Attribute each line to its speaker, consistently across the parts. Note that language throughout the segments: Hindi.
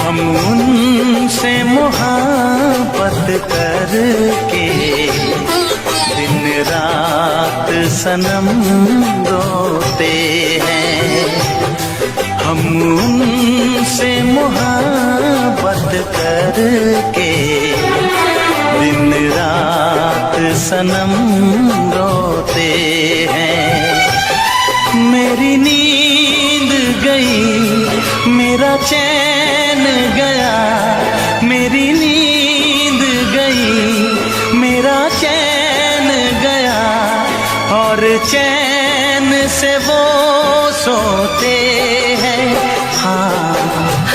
Speaker 1: हम उनसे मोहब्बत करके दिन रात सनम रोते हैं। हम उनसे मोहब्बत करके दिन रात सनम रोते हैं। मेरी नींद गई, मेरा चैन गया, मेरी नींद गई, मेरा चैन गया, और चैन से वो सोते हैं। हाँ,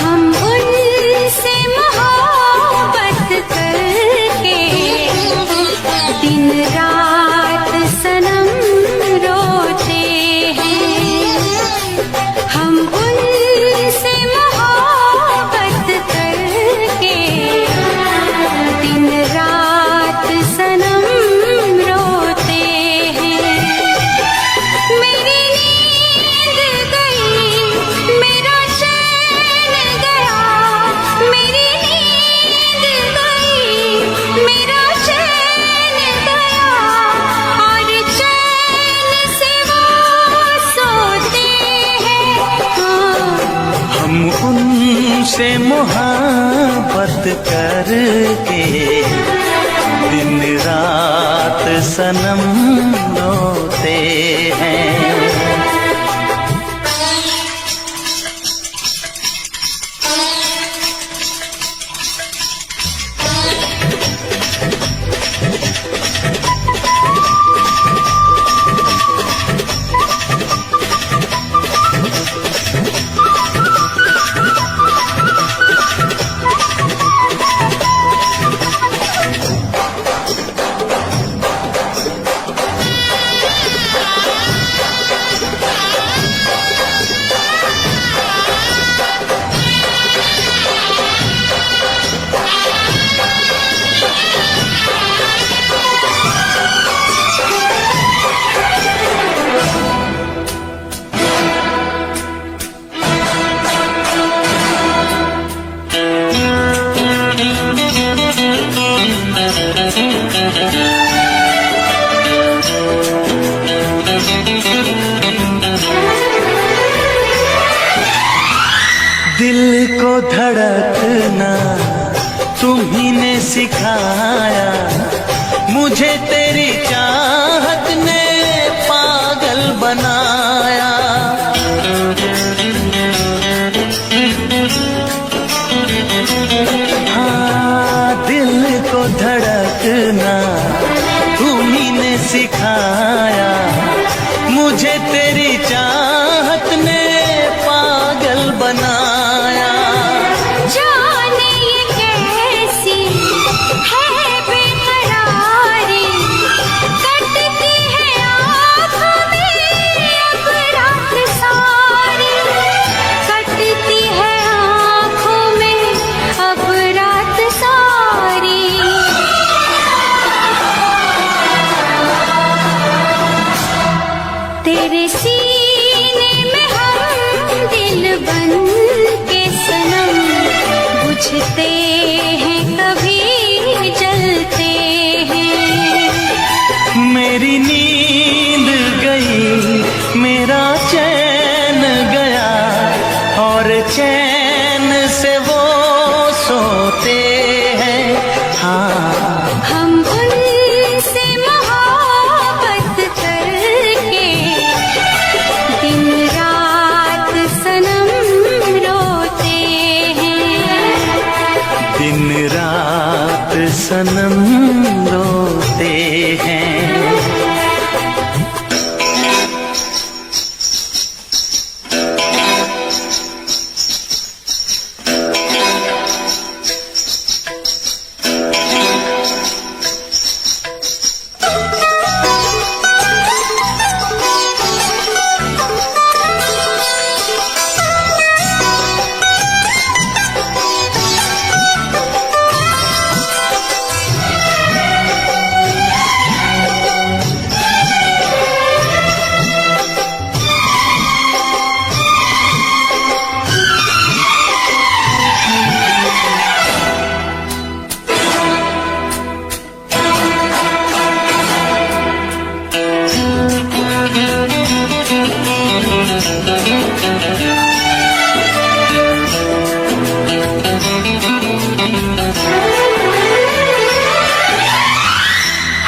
Speaker 2: हम उनसे मोहब्बत करके दिन रात सनम रोते हैं। हम उनसे मोहब्बत करके दिन रात सनम रोते हैं। मेरी नींद गई, मेरा चैन गया, मेरी नींद गई, मेरा चैन गया, और चैन से वो सोते हैं। हाँ,
Speaker 1: हम उनसे मोहब्बत करके दिन रात सनम रोते हैं। दिल को धड़कना तुम्ही ने सिखाया, मुझे तेरी चाहत ने पागल बनाया। हाँ, दिल को धड़कना तुम्ही ने सिखाया, मुझे तेरी चाहत ने पागल बनाया।
Speaker 2: जाने ये कैसी है बेकरारी, कटती है आँखों में अब रात सारी, कटती है आँखों में अब रात सारी। तेरे सीने में हम दिल बन के सनम, बुझते हैं कभी जलते हैं।
Speaker 1: मेरी नींद गई, मेरा चैन गया, और चैन से वो सोते हैं। हाँ,
Speaker 2: हम उनसे मोहब्बत करके दिन रात सनम रोते हैं।
Speaker 1: दिन रात सनम रोते हैं।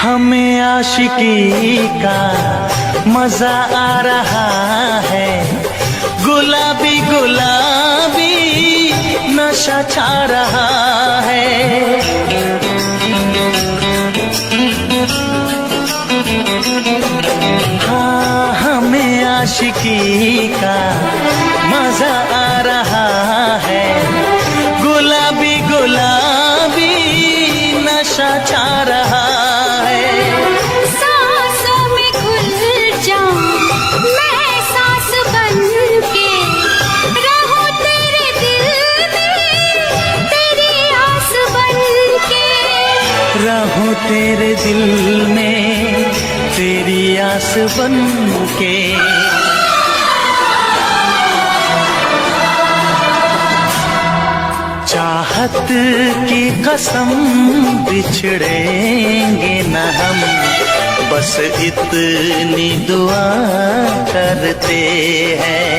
Speaker 1: हमें आशिकी का मजा आ रहा है, गुलाबी गुलाबी नशा छा रहा है। हाँ, हमें आशिकी का मजा आ रहा है, गुलाबी गुलाबी नशा छा रहा है।
Speaker 2: सांसों में घुल जाऊं मैं सांस बन के, रहूं तेरे दिल में तेरी आस बन के,
Speaker 1: रहूं तेरे दिल में तेरी आस बन के। चाहत की कसम बिछड़ेंगे न हम, बस इतनी दुआ करते हैं।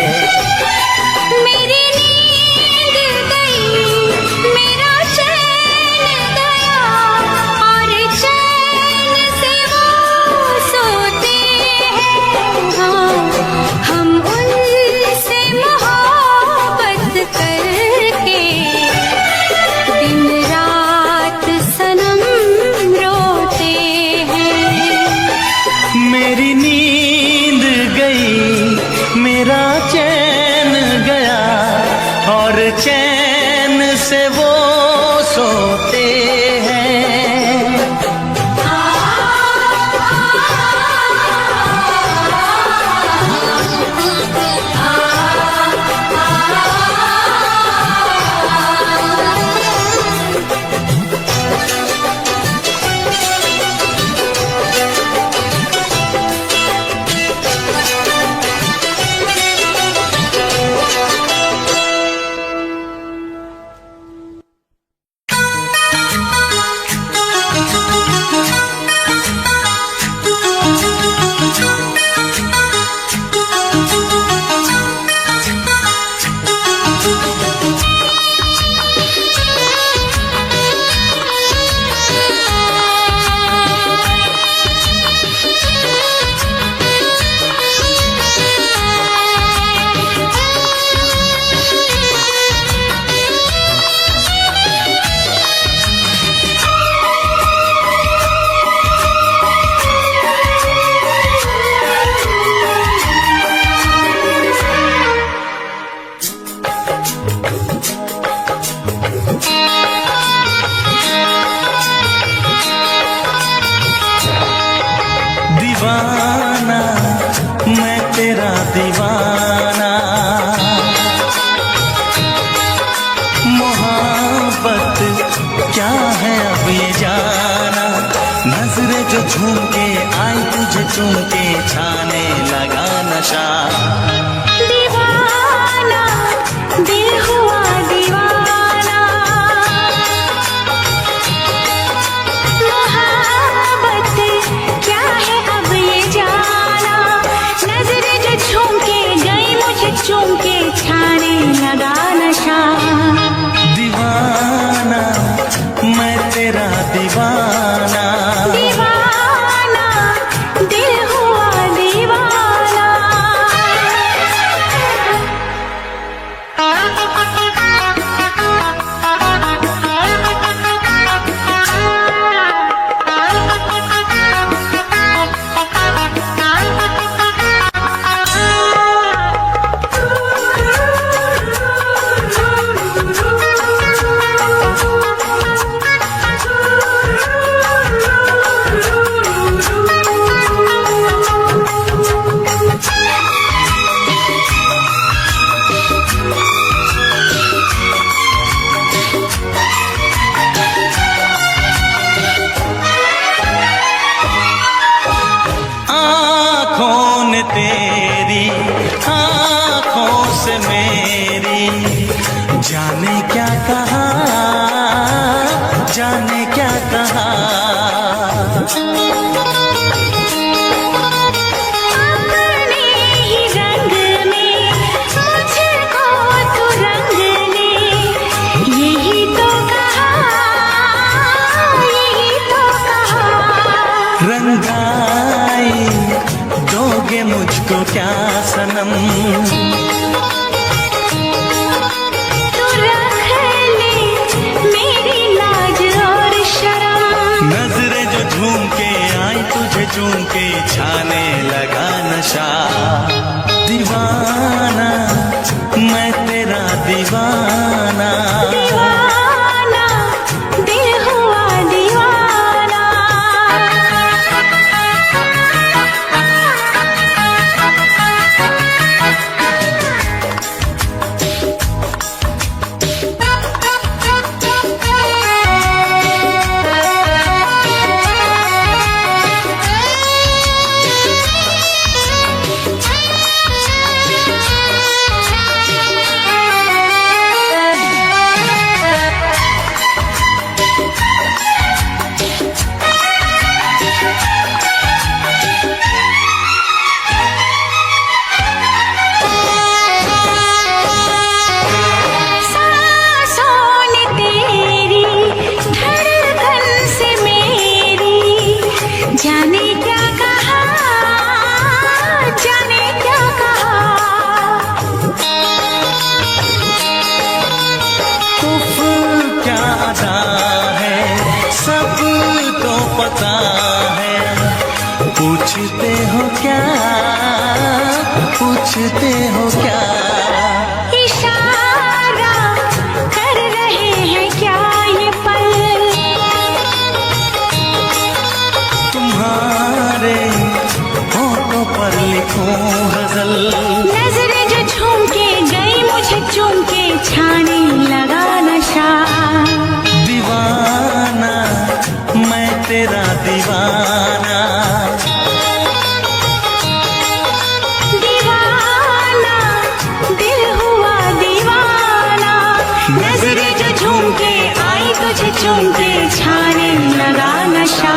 Speaker 2: मेरी नींद गई, मेरा चैन गया, और चैन से वो सोते हैं। हाँ, हम उनसे मोहब्बत करके दिन रात सनम रोते हैं।
Speaker 1: मेरी नींद गई, मेरा चैन गया, और चैन से वो सोते हैं। दीवाना मैं तेरा दीवाना, मोहब्बत क्या है अब ये जाना। नजरें जो झूम के आई तुझे चूम के, छाने लगा नशा।
Speaker 2: दीवाना दिल हुआ दीवाना, मोहब्बत क्या है अब ये जाना। नजरें जो झूम के गई मुझे चूम के, छाने लगा नशा।
Speaker 1: दीवाना मैं तेरा दीवाना,
Speaker 2: दीवाना दिल हुआ दीवाना।
Speaker 1: तेरी आँखों से मेरी जाने क्या कहा, जाने क्या कहा।
Speaker 2: अपने ही रंग में मुझको तू रंग ले, यही तो कहा, यही तो कहा।
Speaker 1: मुझको क्या सनम,
Speaker 2: तू रख ले मेरी लाज और शर्म।
Speaker 1: नजरें जो झूम के आई तुझे चूम के छाने लगा नशा। दीवाना मैं तेरा दीवाना,
Speaker 2: दीवाना दिल हुआ दीवाना। जाने क्या कहा, जाने क्या कहा।
Speaker 1: उफ क्या अदा है सब तो पता है। पूछते हो क्या, पूछते हो क्या,
Speaker 2: इशारा कर रहे हैं क्या ये पल।
Speaker 1: तुम्हारे होठों पर लिखूं गजल।
Speaker 2: नजरें जो झूम के गई मुझे चूम के छाने लगा नशा।
Speaker 1: दीवाना मैं तेरा दीवाना,
Speaker 2: दीवाना दिल हुआ दीवाना। नजरें जो झूम के आई तुझे चूम के छाने लगा नशा।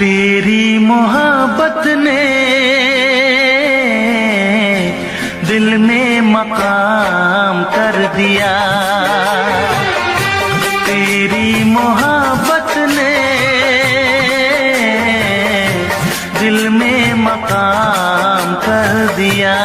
Speaker 1: तेरी मोहब्बत ने दिल में मकाम कर दिया। तेरी मोहब्बत ने दिल में मकाम कर दिया।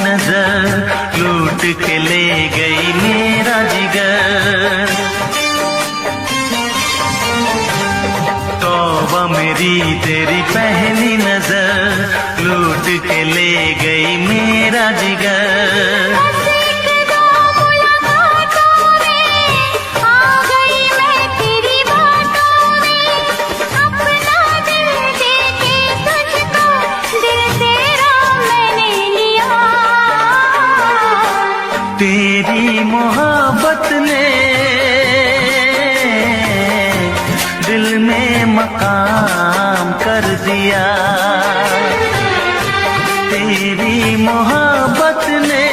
Speaker 1: नजर लूट के ले गई मेरा जिगर। तौबा मेरी तेरी पहली नजर लूट के ले गई मेरा जिगर। तेरी मोहब्बत ने दिल में मकाम कर दिया। तेरी मोहब्बत ने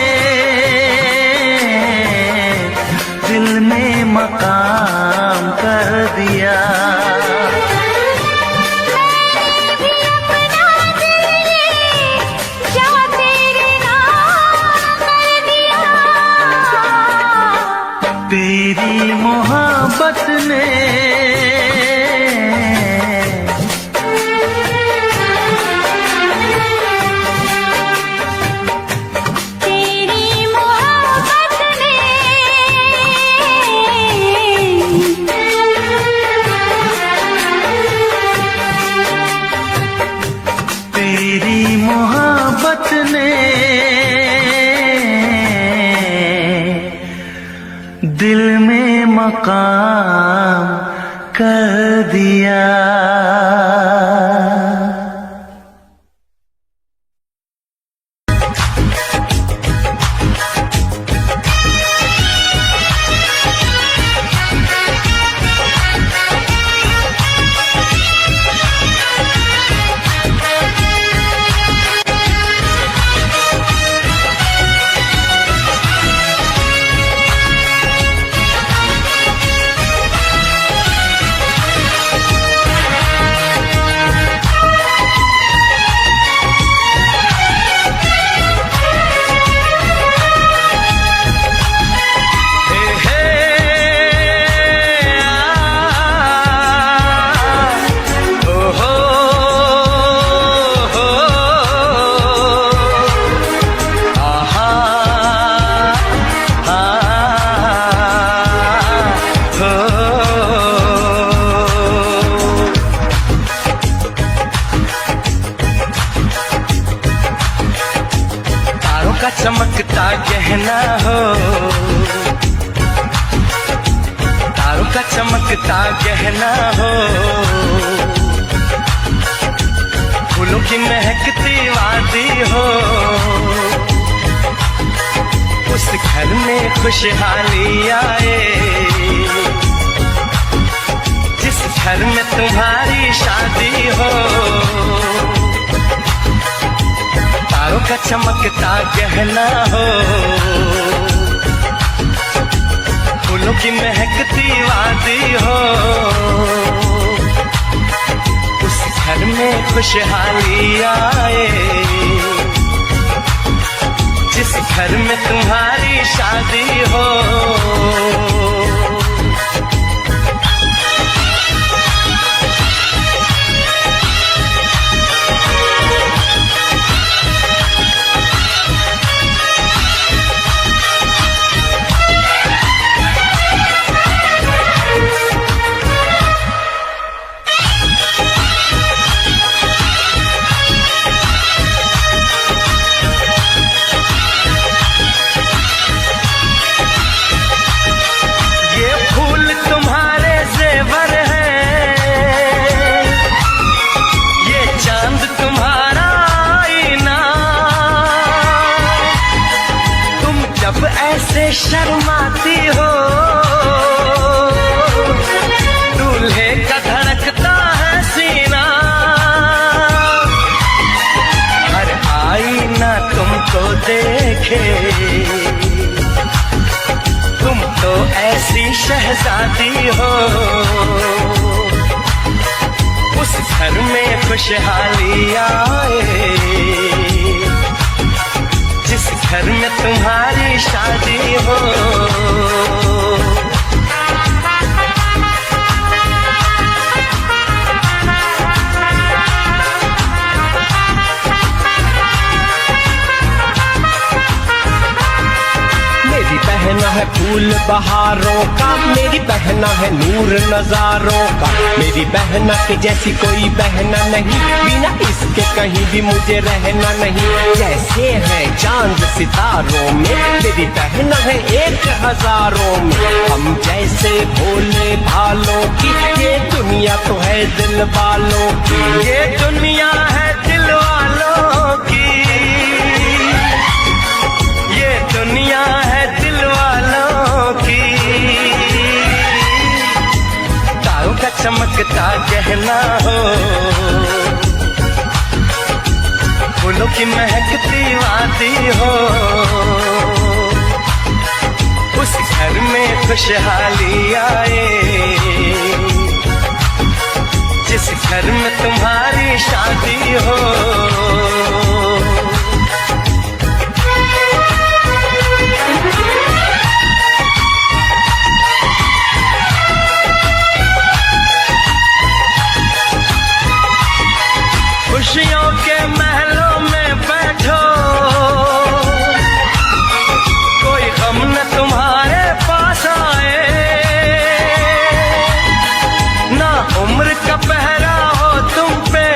Speaker 1: दिल में मकाम कर दिया। तेरी मोहब्बत ने तेरी मोहब्बत ने दिल में मकाम कर दिया। चमकता गहना हो, तारों का चमकता गहना हो, फूलों की महकती वादी हो। उस घर में खुशहाली आए जिस घर में तुम्हारी शादी हो। तारों का चमकता गहना हो, फूलों की महकती वादी हो। उस घर में खुशहाली आए जिस घर में तुम्हारी शादी हो। ऐसे शर्माती हो, दूल्हे का धड़कता है सीना। हर आईना तुमको देखे, तुम तो ऐसी शहजादी हो। उस घर में खुशहाली आए जिस घर में तुम्हारी शादी हो।
Speaker 3: बहना है फूल बहारों का, मेरी बहना है नूर नजारों का। मेरी बहना के जैसी कोई बहना नहीं, बिना इसके कहीं भी मुझे रहना नहीं। जैसे है चांद सितारों में, मेरी बहना है एक हजारों में। हम जैसे भोले भालों की, ये दुनिया तो है दिल वालों की, ये दुनिया है दिल वालों की, ये दुनिया है दिल वालों की। तारों का चमकता गहना हो, फूलों की महकती वादी हो, उस घर में खुशहाली आए, जिस घर में तुम्हारी शादी हो। खुशियों के महलों में बैठो, कोई गम न तुम्हारे पास आए, ना उम्र का पहरा हो तुम पे,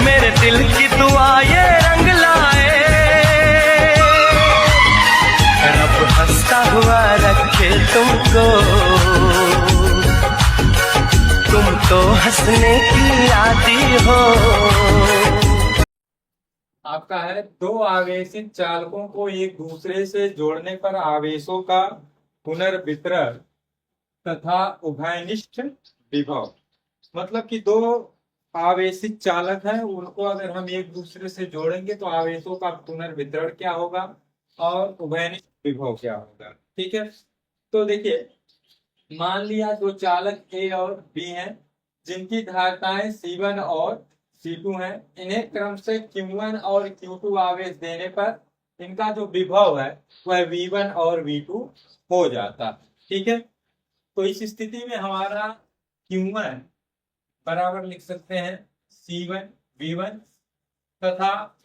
Speaker 3: मेरे दिल की दुआ ये रंग लाए। रब हंसता हुआ रखे तुमको, तुम तो हंसने की आदी हो।
Speaker 4: आपका है दो आवेशित चालकों को एक दूसरे से जोड़ने पर आवेशों का पुनर्वितरण तथा उभयनिष्ठ विभव। मतलब कि दो आवेशित चालक हैं, उनको अगर हम एक दूसरे से जोड़ेंगे तो आवेशों का पुनर्वितरण क्या होगा और उभयनिष्ठ विभव क्या होगा। ठीक है, तो देखिए मान लिया दो चालक ए और बी हैं, जिनकी धारिताएं C1 और C2 हैं। इन्हें क्रम से Q1 और Q2 आवेश देने पर इनका जो विभव है वह V1 और V2 हो जाता। ठीक है, तो इस स्थिति में हमारा Q1 बराबर लिख सकते हैं C1 V1 तथा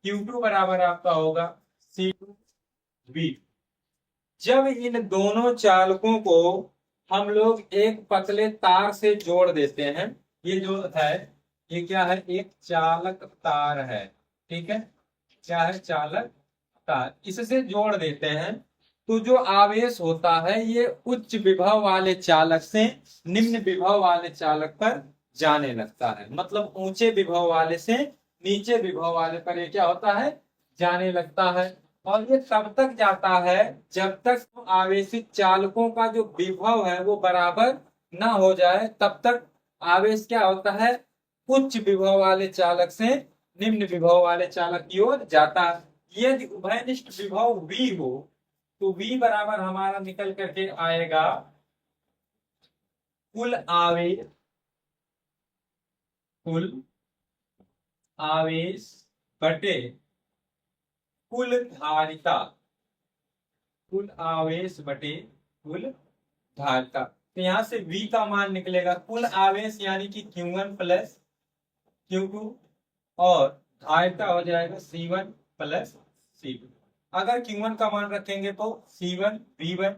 Speaker 4: Q2 बराबर आपका होगा C2 V2। जब इन दोनों चालकों को हम लोग एक पतले तार से जोड़ देते हैं, ये जो है ये क्या है, एक चालक तार है। ठीक है, क्या है, चालक तार। इससे जोड़ देते हैं तो जो आवेश होता है ये उच्च विभव वाले चालक से निम्न विभव वाले चालक पर जाने लगता है। मतलब ऊंचे विभव वाले से नीचे विभव वाले पर ये क्या होता है, जाने लगता है। और ये तब तक जाता है जब तक आवेशित चालकों का जो विभव है वो बराबर ना हो जाए, तब तक आवेश क्या होता है, उच्च विभव वाले चालक से निम्न विभव वाले चालक की ओर जाता है। यदि उभयनिष्ठ विभव V हो तो V बराबर हमारा निकल करके आएगा कुल आवेश बटे कुल धारिता, कुल आवेश बटे कुल धारिता। तो यहाँ से V का मान निकलेगा कुल आवेश यानी कि Q1 प्लस Q2 और धारिता हो जाएगा C1 प्लस C2। अगर Q1 का मान रखेंगे तो C1 V1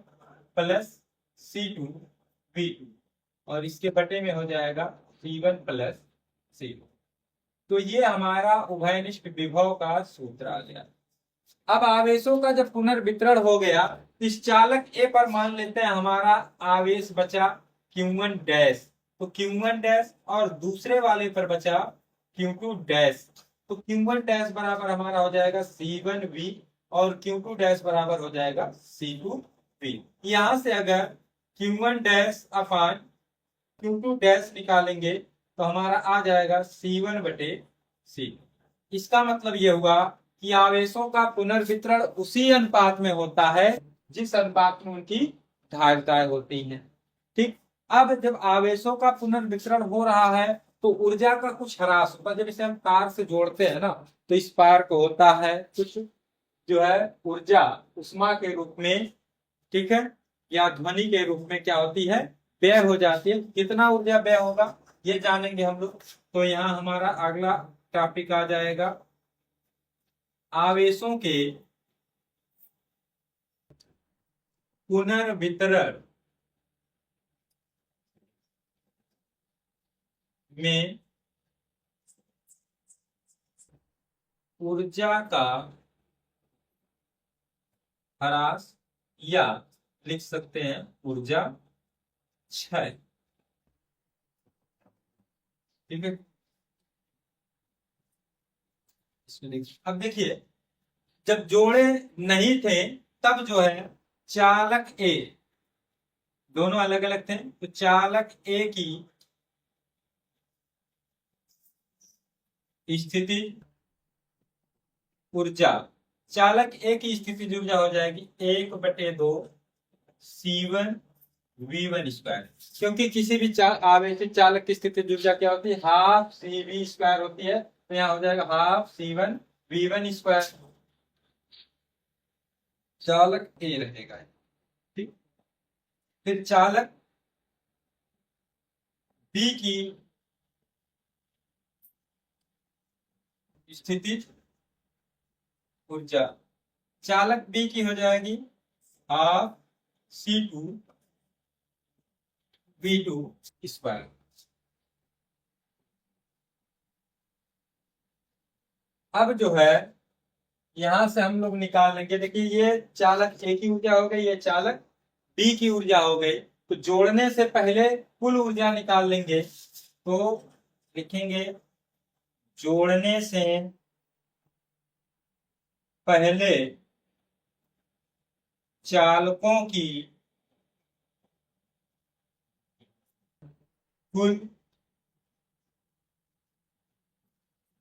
Speaker 4: plus C2 V2 और इसके बटे में हो जाएगा C1 प्लस C2। तो ये हमारा उभयनिष्ठ विभव का सूत्र आ गया। अब आवेशों का जब पुनर्वितरण हो गया, इस चालक ए पर मान लेते हैं हमारा आवेश बचा Q1 डैश, तो Q1 डैश और दूसरे वाले पर बचा Q2 डैश। तो Q1 डैश बराबर हमारा हो जाएगा C1 V और Q2 डैश बराबर हो जाएगा C2 V। यहां से अगर Q1 डैश अपान Q2 डैश निकालेंगे तो हमारा आ जाएगा C1 बटे C। इसका मतलब ये हुआ कि आवेशों का पुनर्वितरण उसी अनुपात में होता है जिस अनुपात में उनकी धारिताएं होती हैं। ठीक, अब जब आवेशों का पुनर्वितरण हो रहा है तो ऊर्जा का कुछ ह्रास होता है। जब इसे हम तार से जोड़ते हैं ना तो इस पार को होता है कुछ जो है ऊर्जा उष्मा के रूप में, ठीक है, या ध्वनि के रूप में क्या होती है, व्यय हो जाती है। कितना ऊर्जा व्यय होगा ये जानेंगे हम लोग। तो यहाँ हमारा अगला टॉपिक आ जाएगा आवेशों के पुनर्वितरण में ऊर्जा का ह्रास या लिख सकते हैं ऊर्जा क्षय। ठीक है, अब देखिए, जब जोड़े नहीं थे तब जो है चालक ए, दोनों अलग अलग थे, तो चालक ए की स्थिति ऊर्जा, चालक ए की स्थिति ऊर्जा हो जाएगी 1/2 C1 V1 स्क्वायर, क्योंकि किसी भी आवेशित चालक की स्थिति ऊर्जा क्या होती है, हाफ CV स्क्वायर होती है, तो यहाँ हो जाएगा हाफ C1 V1 स्क्वायर, चालक ए रहेगा। ठीक, फिर चालक बी की स्थिति ऊर्जा, चालक बी की हो जाएगी हाफ C2 V2 स्क्वायर। अब जो है यहां से हम लोग निकाल लेंगे, देखिए ये चालक ए की ऊर्जा हो गई, ये चालक बी की ऊर्जा हो गई, तो जोड़ने से पहले कुल ऊर्जा निकाल लेंगे, तो लिखेंगे जोड़ने से पहले चालकों की कुल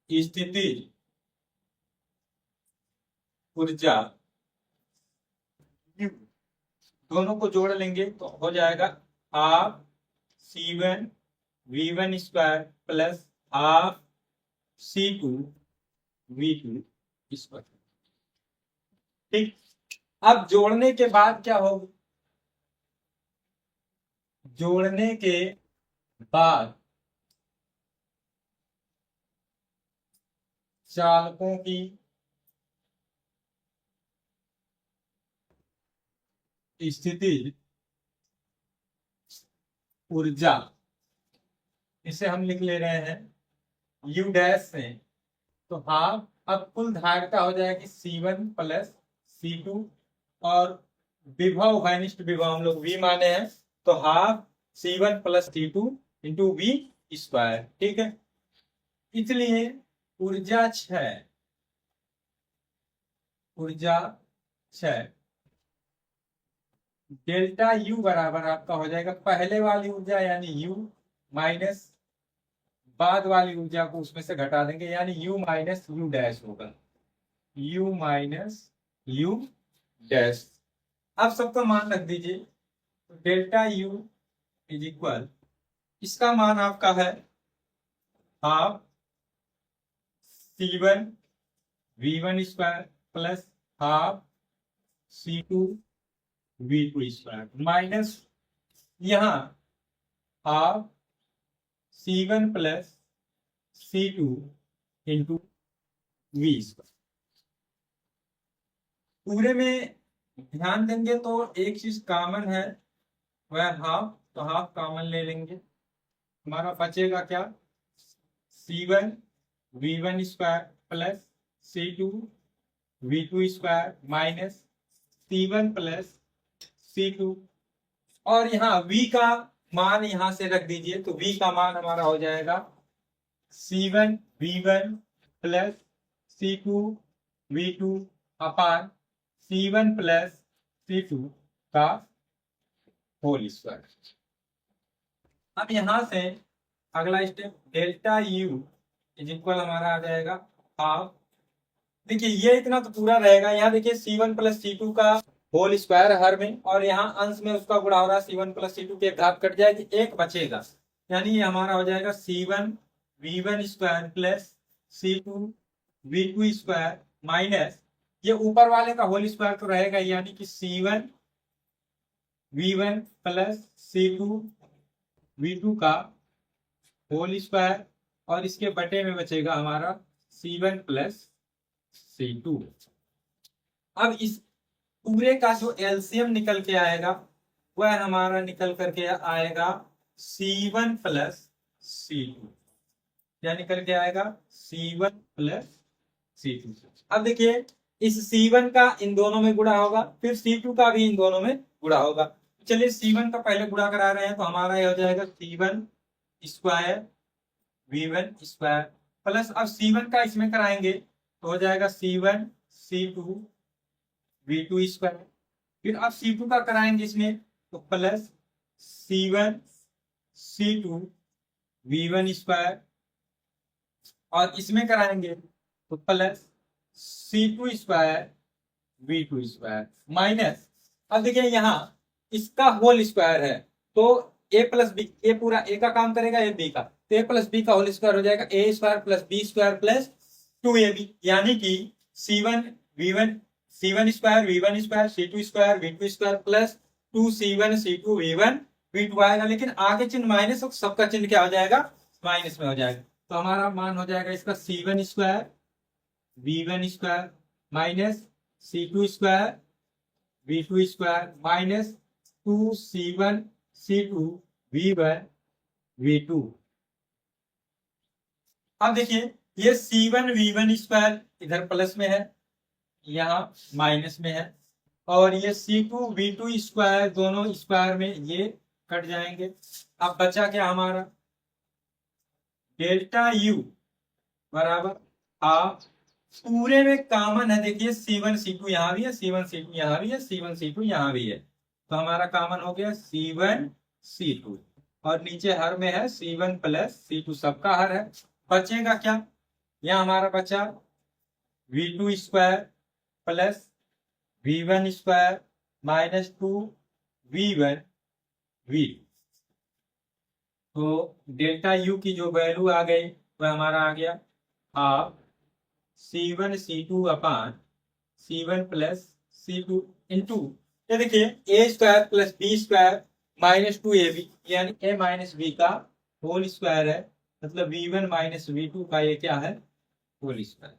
Speaker 4: स्थिति ऊर्जा, दोनों को जोड़ लेंगे तो हो जाएगा half C1 V1 square plus half C2 V2 square. ठीक, अब जोड़ने के बाद क्या होगा, जोड़ने के बाद चालकों की स्थिति ऊर्जा, इसे हम लिख ले रहे हैं U डैश से, तो हाफ, अब कुल धारिता हो जाएगी C1 प्लस C2, और विभव घनिष्ठ विभव हम लोग V माने हैं, तो half C1 plus C2 into V square. ठीक है, इसलिए ऊर्जा क्षय, ऊर्जा क्षय डेल्टा U बराबर आपका हो जाएगा पहले वाली ऊर्जा यानी U माइनस बाद वाली ऊर्जा को उसमें से घटा देंगे, यानी U माइनस U डैश होगा, U माइनस U डैश। अब सबका मान रख दीजिए, तो डेल्टा U इज इक्वल, इसका मान आपका है half C1 V1 square plus half C2 V2 square minus यहाँ half C1 plus C2 into V square. पूरे में ध्यान देंगे तो एक चीज कॉमन है, वह हाफ, तो हाफ कॉमन ले लेंगे, हमारा बचेगा क्या, C1 V1 square plus C2 V2 square minus C1 plus C2, और यहाँ V का मान यहां से रख दीजिए, तो V का मान हमारा हो जाएगा C1 V1 plus C2 V2 अपान C1 प्लस C2 का होल स्क्वायर। अब यहां से अगला step delta U is equal हमारा आ जाएगा हाफ, देखिए ये इतना तो पूरा रहेगा, यहाँ देखिए C1 प्लस C2 का होल स्क्वायर हर में, और यहाँ अंश में उसका गुणा हो रहा है, C1 प्लस C2 की एक घात कट जाएगी, एक बचेगा, यानी ये हमारा हो जाएगा C1 V1 square plus C2 V2 square minus ये ऊपर वाले का होल स्क्वायर तो रहेगा, यानी कि C1 V1 plus C2 V2 का होल स्क्वायर, और इसके बटे में बचेगा हमारा C1 प्लस C2। अब इस पूरे का जो एलसीएम निकल के आएगा वह हमारा निकल करके आएगा C1 प्लस C2। क्या निकल के आएगा? C1 plus C2। अब देखिए इस C1 का इन दोनों में गुणा होगा, फिर C2 का भी इन दोनों में गुणा होगा। चलिए C1 का पहले गुणा करा रहे हैं तो हमारा ये हो जाएगा C1 square V1 square plus, अब C1 का इसमें कराएंगे तो हो जाएगा C1 C2 V2 स्क्वायर, फिर अब C2 का कराएंगे इसमें तो plus C1 C2 V1 square, और इसमें कराएंगे तो plus C2 square V2 square minus, अब देखिए यहाँ इसका होल स्क्वायर है तो a प्लस बी, ए पूरा a का काम करेगा, a b का, तो a प्लस बी का होल स्क्वायर हो जाएगा a square plus b square plus 2ab, यानी कि C1 square V1 square C2 square V2 square plus 2C1 C2 V1 V2 आएगा, लेकिन आगे चिन्ह माइनस हो, सबका चिन्ह क्या हो जाएगा? माइनस में हो जाएगा। तो हमारा मान हो जाएगा इसका C1 square V1 square minus C2 square V2 square minus 2C1 C2 V1 V2। अब देखिए ये C1 V1 स्क्वायर इधर प्लस में है, यहाँ माइनस में है, और ये C2 V2 स्क्वायर दोनों स्क्वायर में ये कट जाएंगे। अब बचा क्या हमारा? डेल्टा U बराबर हाफ, पूरे में कॉमन है, देखिए C1 C2 यहाँ भी है, C1 C2 यहाँ भी है, C1 C2 यहाँ भी है, तो हमारा कॉमन हो गया C1 C2, और नीचे हर में है C1 प्लस C2, सबका हर है। बचेगा क्या? यहाँ हमारा बचा V2 square plus V1 square minus 2V1 V, तो डेल्टा U की जो वैल्यू आ गई वह हमारा आ गया हाफ C1 C2 अपान C1 प्लस C2 इंटू, ये देखिए a square plus b square minus 2ab, यानी a माइनस b का होल स्क्वायर है, मतलब V1 माइनस V2 का ये क्या है? Whole square.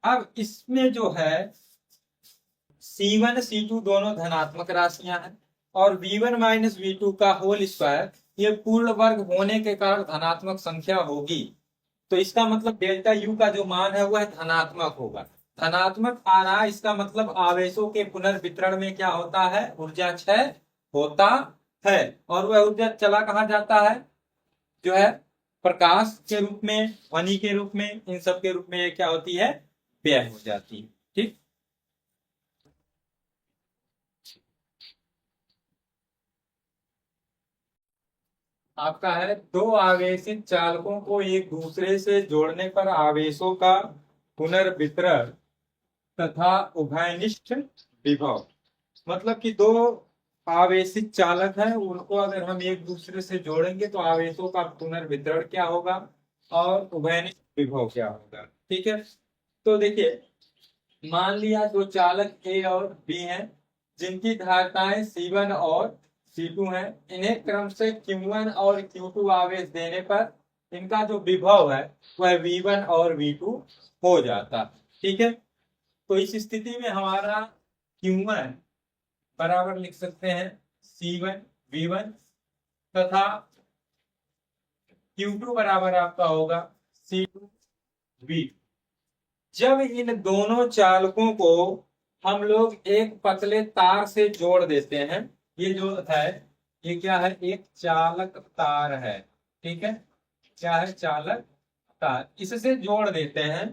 Speaker 4: अब इसमें जो है C1 C2 दोनों धनात्मक राशियां हैं, और V1 माइनस V2 का होल स्क्वायर ये पूर्ण वर्ग होने के कारण धनात्मक संख्या होगी, तो इसका मतलब डेल्टा U का जो मान है वह धनात्मक होगा। धनात्मक आ रहा है, इसका मतलब आवेशों के पुनर्वितरण में क्या होता है? ऊर्जा क्षय होता है, और वह ऊर्जा चला कहाँ जाता है? जो है प्रकाश के रूप में, ध्वनि के रूप में, इन सब के रूप में ये क्या होती है? व्यय हो जाती है। ठीक, आपका है दो आवेशित चालकों को एक दूसरे से जोड़ने पर आवेशों का पुनर्वितरण तथा उभयनिष्ठ विभव, मतलब कि दो आवेशित चालक हैं, उनको अगर हम एक दूसरे से जोड़ेंगे तो आवेशों का पुनर्वितरण क्या होगा और उभयनिष्ठ विभव क्या होगा। ठीक है, तो देखिए मान लिया दो चालक A और B हैं, जिनकी धारिताएं C1 और C2 हैं, इन्हें क्रम से Q1 और Q2 आवेश देने पर इनका जो विभव है वह V1 और V2 हो जाता। ठीक है, तो इस स्थिति में हमारा Q1 बराबर लिख सकते हैं C1 V1 तथा Q2 बराबर आपका होगा C2 V। जब इन दोनों चालकों को हम लोग एक पतले तार से जोड़ देते हैं, ये जो है ये क्या है? एक चालक तार है। ठीक है, क्या है? चालक तार। इससे जोड़ देते हैं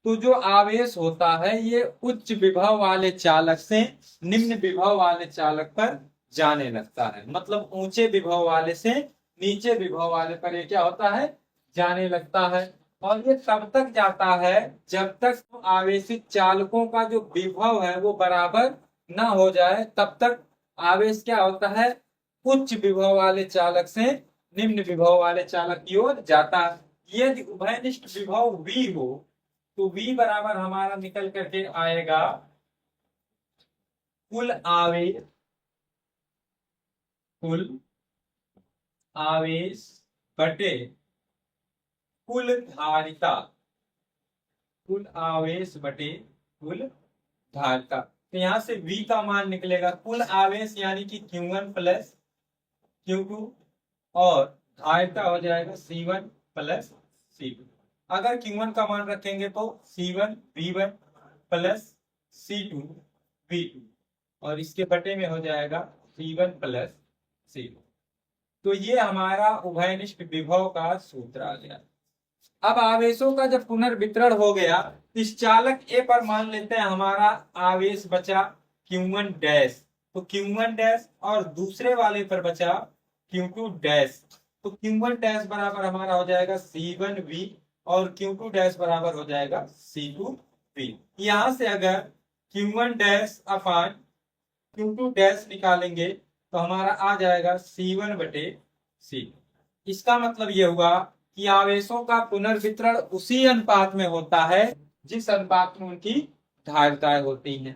Speaker 4: तो जो आवेश होता है ये उच्च विभव वाले चालक से निम्न विभव वाले चालक पर जाने लगता है, मतलब ऊंचे विभव वाले से नीचे विभव वाले पर ये क्या होता है? जाने लगता है। और ये तब तक जाता है जब तक आवेशित चालकों का जो विभव है वो बराबर ना हो जाए, तब तक आवेश क्या होता है? उच्च विभव वाले चालक से निम्न विभव वाले चालक की ओर जाता है। यदि उभयनिष्ठ विभव V हो तो V बराबर हमारा निकल करके आएगा कुल आवेश बटे कुल धारिता। कुल आवेश बटे कुल धारिता। तो यहाँ से V का मान निकलेगा कुल आवेश यानी कि Q1 प्लस Q2 और धारिता हो जाएगा C1 प्लस C2। अगर Q1 का मान रखेंगे तो C1 V1 plus C2 V2 और इसके बटे में हो जाएगा C1 प्लस C2। तो ये हमारा उभयनिष्ठ विभव का सूत्र आ गया। अब आवेशों का जब पुनर्वितरण हो गया, इस चालक ए पर मान लेते हैं हमारा आवेश बचा Q1 डैश, तो Q1 डैश और दूसरे वाले पर बचा Q2 डैश। तो Q1 डैश बराबर हमारा हो जाएगा C1V और Q2 डैश बराबर हो जाएगा C2V। यहां से अगर Q1 डैश अपान Q2 डैश निकालेंगे तो हमारा आ जाएगा C1 बटे C। इसका मतलब यह हुआ कि आवेशों का पुनर्वितरण उसी अनुपात में होता है जिस अनुपात में उनकी धारिताएं होती हैं।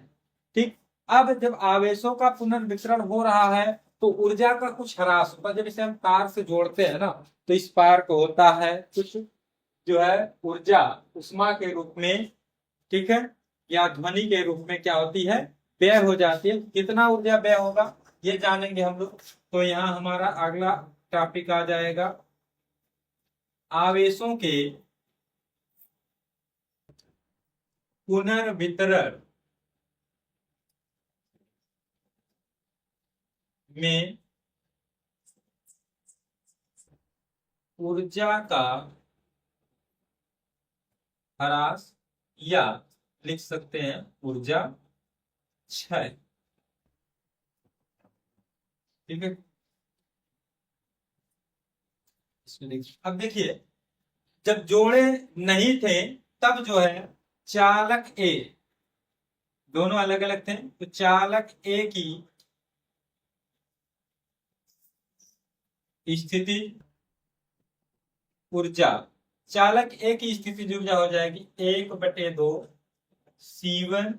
Speaker 4: ठीक, अब जब आवेशों का पुनर्वितरण हो रहा है तो ऊर्जा का कुछ ह्रास होता है। जब इसे हम तार से जोड़ते हैं ना, तो इस पार को होता है कुछ जो है ऊर्जा उष्मा के रूप में, ठीक है, या ध्वनि के रूप में क्या होती है, व्यय हो जाती है। कितना ऊर्जा व्यय होगा ये जानेंगे हम लोग। तो यहाँ हमारा अगला टॉपिक आ जाएगा आवेशों के पुनर्वितरण में ऊर्जा का ह्रास या लिख सकते हैं ऊर्जा क्षय। ठीक है, अब देखिए जब जोड़े नहीं थे तब जो है चालक ए, दोनों अलग अलग थे, तो चालक ए की स्थिति ऊर्जा, चालक ए की स्थिति ऊर्जा हो जाएगी 1/2 C1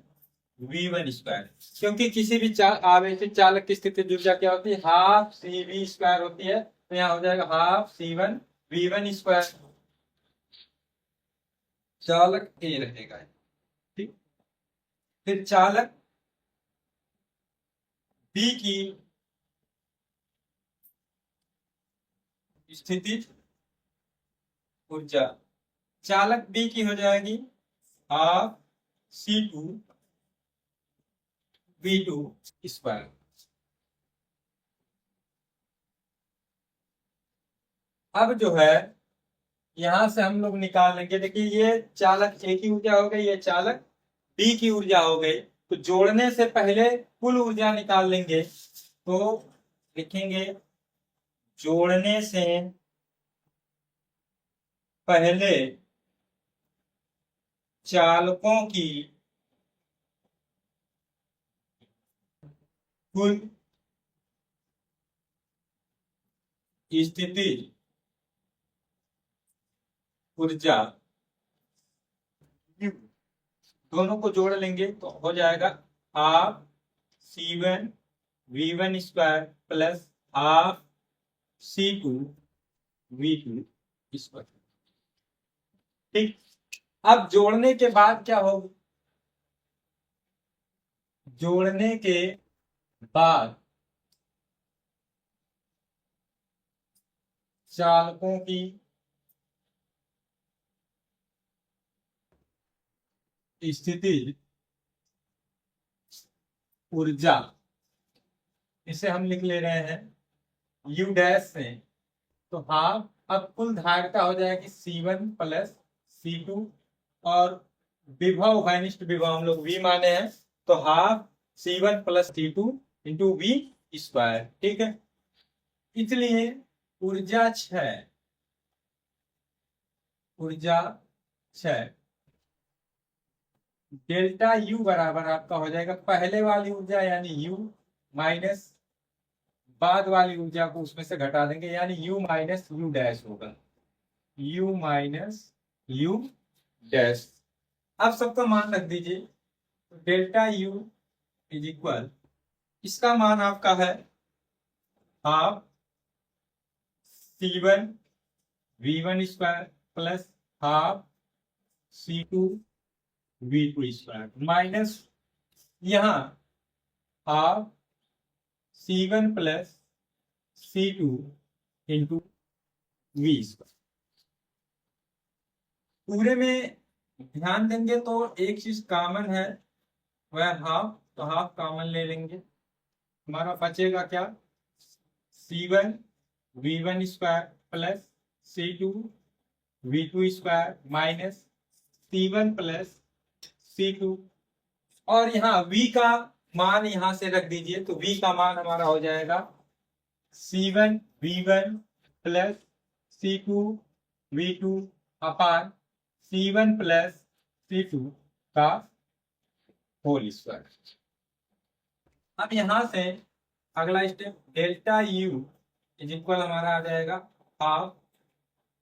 Speaker 4: V1 स्क्वायर, क्योंकि किसी भी आवेशित चालक की स्थिति ऊर्जा क्या होती है, हाफ CV स्क्वायर होती है। तो यहाँ हो जाएगा हाफ C1 V1 स्क्वायर, चालक ए रहेगा। ठीक, फिर चालक बी की स्थिति ऊर्जा, चालक बी की हो जाएगी हाफ C2 V2 स्क्वायर। अब जो है यहां से हम लोग निकाल लेंगे, देखिए ये चालक ए की ऊर्जा हो गई, ये चालक बी की ऊर्जा हो गई। तो जोड़ने से पहले कुल ऊर्जा निकाल लेंगे, तो लिखेंगे जोड़ने से पहले चालकों की कुल स्थिति ऊर्जा, दोनों को जोड़ लेंगे तो हो जाएगा half C1 V1 square plus half C2 V2 square. ठीक, अब जोड़ने के बाद क्या होगा, जोड़ने के बाद चालकों की स्थिति ऊर्जा, इसे हम लिख ले रहे हैं U डैश से, तो हाफ, अब कुल धारिता हो जाएगी C1 प्लस C2 और विभव उभयनिष्ठ विभव हम लोग V माने हैं, तो half C1 plus C2 into V square. ठीक है, इसलिए ऊर्जा क्षय, ऊर्जा क्षय डेल्टा U बराबर आपका हो जाएगा पहले वाली ऊर्जा यानी U माइनस बाद वाली ऊर्जा को उसमें से घटा देंगे, यानी U माइनस U डैश होगा, U माइनस U डैश। आप सबका मान रख दीजिए, तो डेल्टा U इज इक्वल, इसका मान आपका है half C1 V1 square plus half C2 v2 square minus यहाँ half c1 plus c2 into v square. पूरे में ध्यान देंगे तो एक चीज कॉमन है वह हाफ, तो हाफ कॉमन ले लेंगे, हमारा बचेगा क्या c1 v1 square plus c2 v2 square minus c1 plus c2, और यहाँ v का मान यहां से रख दीजिए तो v का मान हमारा हो जाएगा c1 v1 plus c2 v2 अपान c1 प्लस c2 का होल स्क्वायर। अब यहां से अगला step delta u is equal हमारा आ जाएगा हाफ।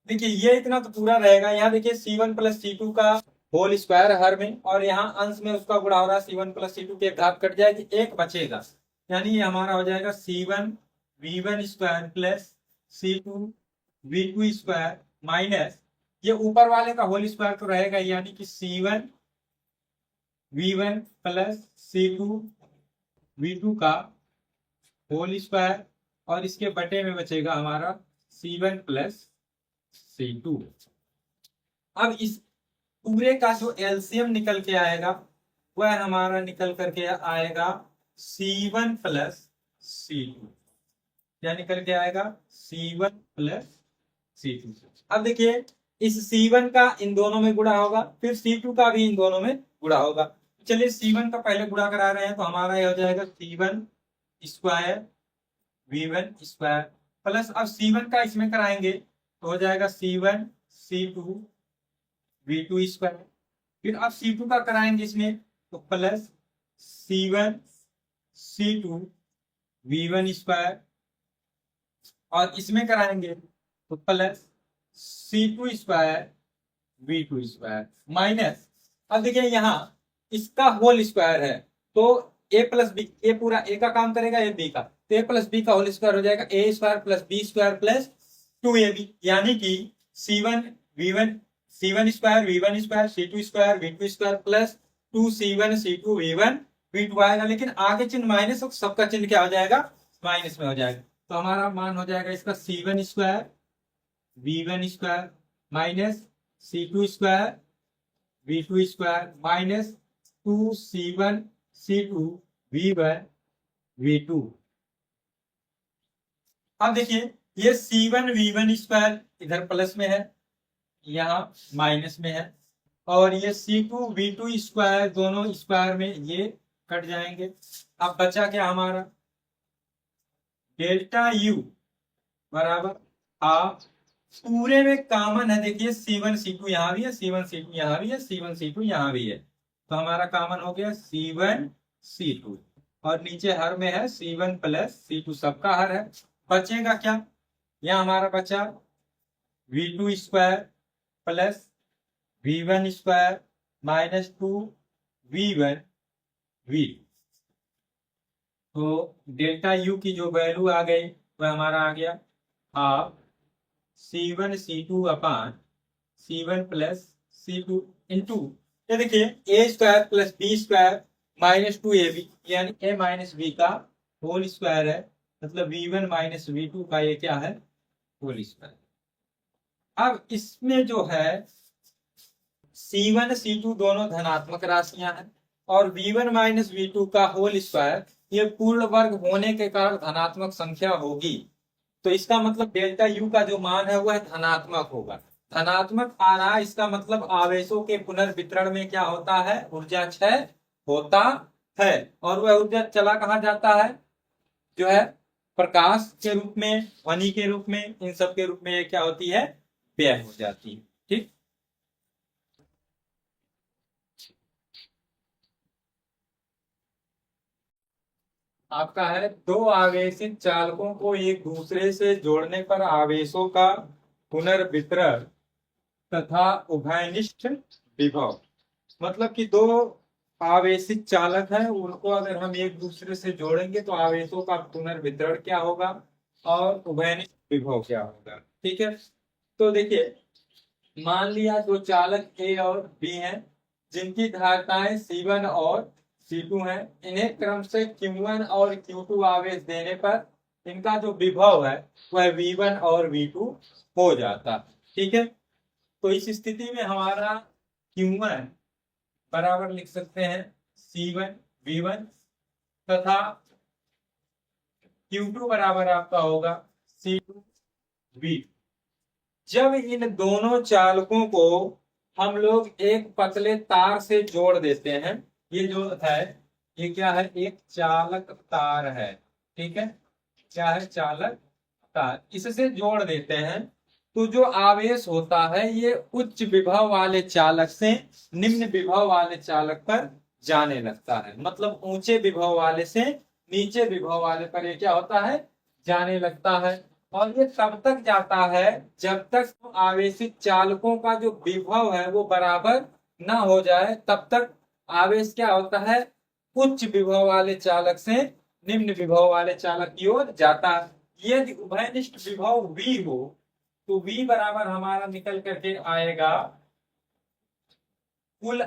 Speaker 4: देखिए ये इतना तो पूरा रहेगा, यहाँ देखिए c1 प्लस c2 का होल स्क्वायर हर में, और यहाँ अंश में उसका गुणा हो रहा है c1 प्लस c2 के घात कट जाएगी, एक बचेगा, यानी ये हमारा हो जाएगा c1 v1 square plus c2 v2 square minus ये ऊपर वाले का होल स्क्वायर तो रहेगा, यानी कि c1 v1 plus c2 v2 का होल स्क्वायर, और इसके बटे में बचेगा हमारा c1 प्लस c2। अब इस पूरे का जो एलसीएम निकल के आएगा वह हमारा निकल करके आएगा c1 प्लस c2, क्या निकल के आएगा c1 प्लस c2। अब देखिए इस c1 का इन दोनों में गुणा होगा, फिर c2 का भी इन दोनों में गुणा होगा। चलिए c1 का पहले गुणा करा रहे हैं तो हमारा ये हो जाएगा c1 square v1 square plus, अब c1 का इसमें कराएंगे तो हो जाएगा c1 c2 v2 स्क्वायर, फिर अब c2 का कराएंगे इसमें तो plus c1 c2 v1 square, और इसमें कराएंगे तो plus c2 square v2 square minus, अब देखिए यहाँ इसका होल स्क्वायर है तो a प्लस बी, ए पूरा a का काम करेगा, ए बी का, तो a प्लस बी का होल स्क्वायर हो जाएगा a square plus B square plus 2ab, यानी कि c1 square v1 square c2 square v2 square plus 2c1 c2 v1 v2 आएगा, लेकिन आगे चिन्ह माइनस और सबका चिन्ह क्या हो जाएगा माइनस में हो जाएगा, तो हमारा मान हो जाएगा इसका c1 square v1 square minus c2 square v2 square minus 2c1 c2 v1 v2। अब देखिए ये c1 v1 स्क्वायर इधर प्लस में है, यहाँ माइनस में है, और ये c2 v2 स्क्वायर दोनों स्क्वायर में ये कट जाएंगे। अब बचा क्या हमारा डेल्टा u बराबर हाफ, पूरे में कॉमन है, देखिए c1 c2 यहाँ भी है, c1 c2 यहाँ भी है, c1 c2 यहाँ भी है, तो हमारा कॉमन हो गया c1 c2, और नीचे हर में है c1 प्लस c2, सबका हर है। बचेगा क्या, यहाँ हमारा बचा v2 square plus v1 square minus 2v1 v, तो डेल्टा u की जो वैल्यू आ गई वह हमारा आ गया हाफ c1 c2 अपान c1 प्लस c2 इंटू, ये देखिए a square plus b square minus 2ab, यानी a माइनस b का होल स्क्वायर है, मतलब v1 माइनस v2 का ये क्या है होल स्क्वायर। अब इसमें जो है c1 c2 दोनों धनात्मक राशियां हैं, और v1 माइनस v2 का होल स्क्वायर ये पूर्ण वर्ग होने के कारण धनात्मक संख्या होगी, तो इसका मतलब डेल्टा u का जो मान है वह धनात्मक होगा। धनात्मक आ रहा है, इसका मतलब आवेशों के पुनर्वितरण में क्या होता है ऊर्जा क्षय होता है, और वह ऊर्जा चला कहाँ जाता है जो है प्रकाश के रूप में, ध्वनि के रूप में, इन सब के रूप में ये क्या होती है व्यय हो जाती है। ठीक, आपका है दो आवेशित चालकों को एक दूसरे से जोड़ने पर आवेशों का पुनर्वितरण तथा उभयनिष्ठ विभव, मतलब कि दो आवेशित चालक है उनको अगर हम एक दूसरे से जोड़ेंगे तो आवेशों का पुनर्वितरण क्या होगा और उभयनिष्ठ विभव क्या होगा। ठीक है, तो देखिए मान लिया दो चालक A और B हैं, जिनकी धारिताएं C1 और C2 हैं, इन्हें क्रम से Q1 और Q2 आवेश देने पर इनका जो विभव है वह V1 और V2 हो जाता है। ठीक है, तो इस स्थिति में हमारा Q1 बराबर लिख सकते हैं C1 V1 तथा Q2 बराबर आपका होगा C2 V2। जब इन दोनों चालकों को हम लोग एक पतले तार से जोड़ देते हैं, ये जो है ये क्या है, एक चालक तार है। ठीक है, क्या है, चालक तार। इससे जोड़ देते हैं तो जो आवेश होता है ये उच्च विभव वाले चालक से निम्न विभव वाले चालक पर जाने लगता है। मतलब ऊंचे विभव वाले से नीचे विभव वाले पर ये क्या होता है, जाने लगता है। और ये तब तक जाता है जब तक आवेशित चालकों का जो विभव है वो बराबर ना हो जाए, तब तक आवेश क्या होता है, उच्च विभव वाले चालक से निम्न विभव वाले चालक की ओर जाता है। यदि उभयनिष्ठ विभव V हो तो V बराबर हमारा निकल करके आएगा कुल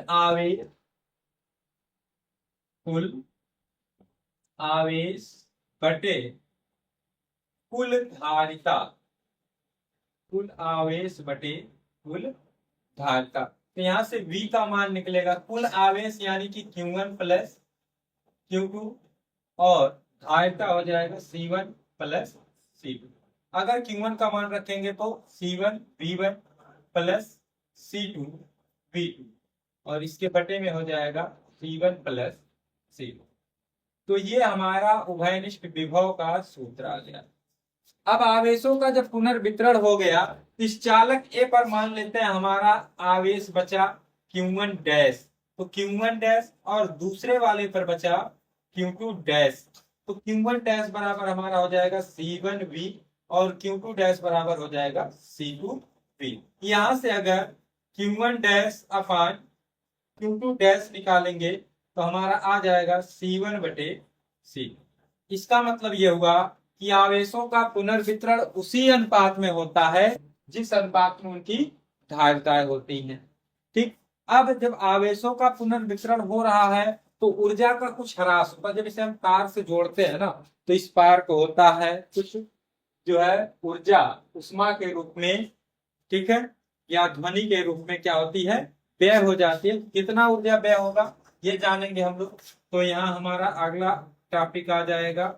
Speaker 4: आवेश बटे कुल धारिता, कुल आवेश बटे कुल धारिता। तो यहां से V का मान निकलेगा कुल आवेश यानी कि Q1 प्लस Q2 और धारिता हो जाएगा C1 प्लस C2। अगर Q1 का मान रखेंगे तो C1 V1 plus C2 V2 और इसके बटे में हो जाएगा C1 प्लस C2। तो ये हमारा उभयनिष्ठ विभव का सूत्र आ गया। अब आवेशों का जब पुनर्वितरण हो गया, इस चालक A पर मान लेते हैं हमारा आवेश बचा Q1 डैश, तो Q1 डैश और दूसरे वाले पर बचा Q2 डैश। तो Q1 डैश बराबर हमारा हो जाएगा C1 V और Q2 डैश बराबर हो जाएगा C2 V। यहां से अगर Q1 डैश अपान Q2 डैश निकालेंगे तो हमारा आ जाएगा C1 बटे C। इसका मतलब यह हुआ कि आवेशों का पुनर्वितरण उसी अनुपात में होता है जिस अनुपात में उनकी धारिताएं होती हैं। ठीक, अब जब आवेशों का पुनर्वितरण हो रहा है तो ऊर्जा का कुछ ह्रास होता है। जब इसे हम तार से जोड़ते हैं ना तो इस पार को होता है कुछ जो है ऊर्जा उष्मा के रूप में, ठीक है, या ध्वनि के रूप में क्या होती है, व्यय हो जाती है। कितना ऊर्जा व्यय होगा ये जानेंगे हम लोग। तो यहाँ हमारा अगला टॉपिक आ जाएगा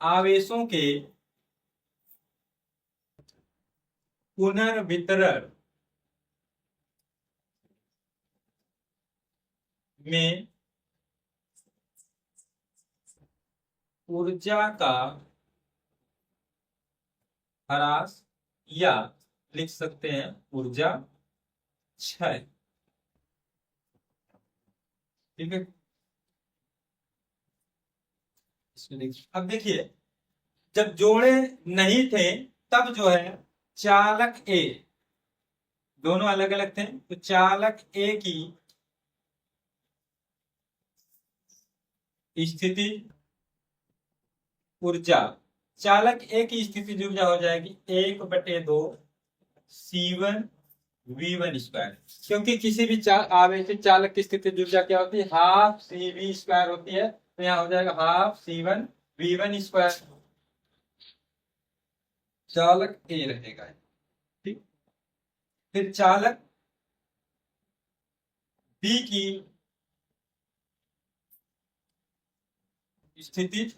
Speaker 4: आवेशों के पुनर्वितरण में ऊर्जा का ह्रास या लिख सकते हैं ऊर्जा क्षय। ठीक है, अब देखिए जब जोड़े नहीं थे तब जो है चालक A, दोनों अलग अलग थे, तो चालक A की स्थिति ऊर्जा, चालक A की स्थिति ऊर्जा हो जाएगी 1/2 C1 V1 स्क्वायर। क्योंकि किसी भी आवेशित चालक की स्थिति ऊर्जा क्या होती है, हाफ CV स्क्वायर होती है। तो यहाँ हो जाएगा हाफ C1 V1 स्क्वायर, चालक A रहेगा। ठीक, फिर चालक B की स्थिति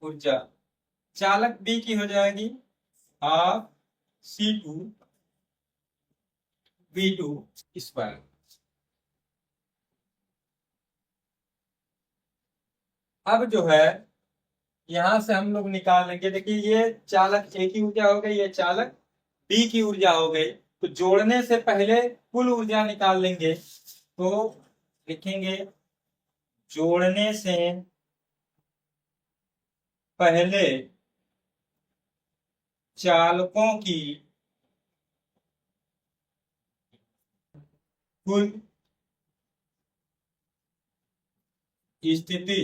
Speaker 4: ऊर्जा, चालक B की हो जाएगी हाफ C2 V2 स्क्वायर। अब जो है यहां से हम लोग निकालेंगे, देखिए ये चालक A की ऊर्जा हो गई, ये चालक B की ऊर्जा हो गई। तो जोड़ने से पहले कुल ऊर्जा निकाल लेंगे। तो लिखेंगे जोड़ने से पहले चालकों की कुल स्थिति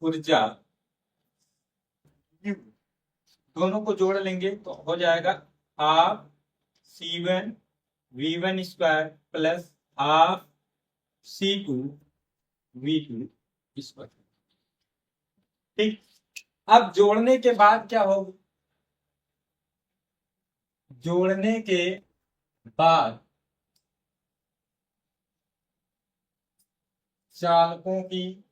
Speaker 4: ऊर्जा, दोनों को जोड़ लेंगे तो हो जाएगा half C1 V1 square plus half C2 V2 square. ठीक, अब जोड़ने के बाद क्या होगा? जोड़ने के बाद चालकों की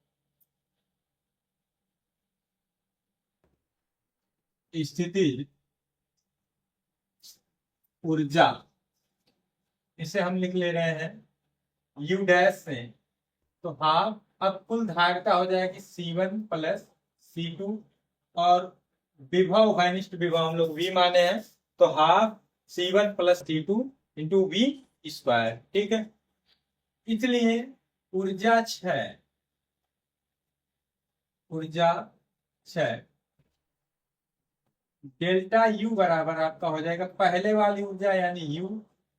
Speaker 4: स्थिति ऊर्जा, इसे हम लिख ले रहे हैं U डैश से। तो हाफ, अब कुल धारिता हो जाएगी C1 प्लस C2 और विभव घनिष्ठ विभव हम लोग V माने हैं, तो half C1 plus C2 into V square. ठीक है, इसलिए ऊर्जा 6, ऊर्जा 6 डेल्टा U बराबर आपका हो जाएगा पहले वाली ऊर्जा यानी U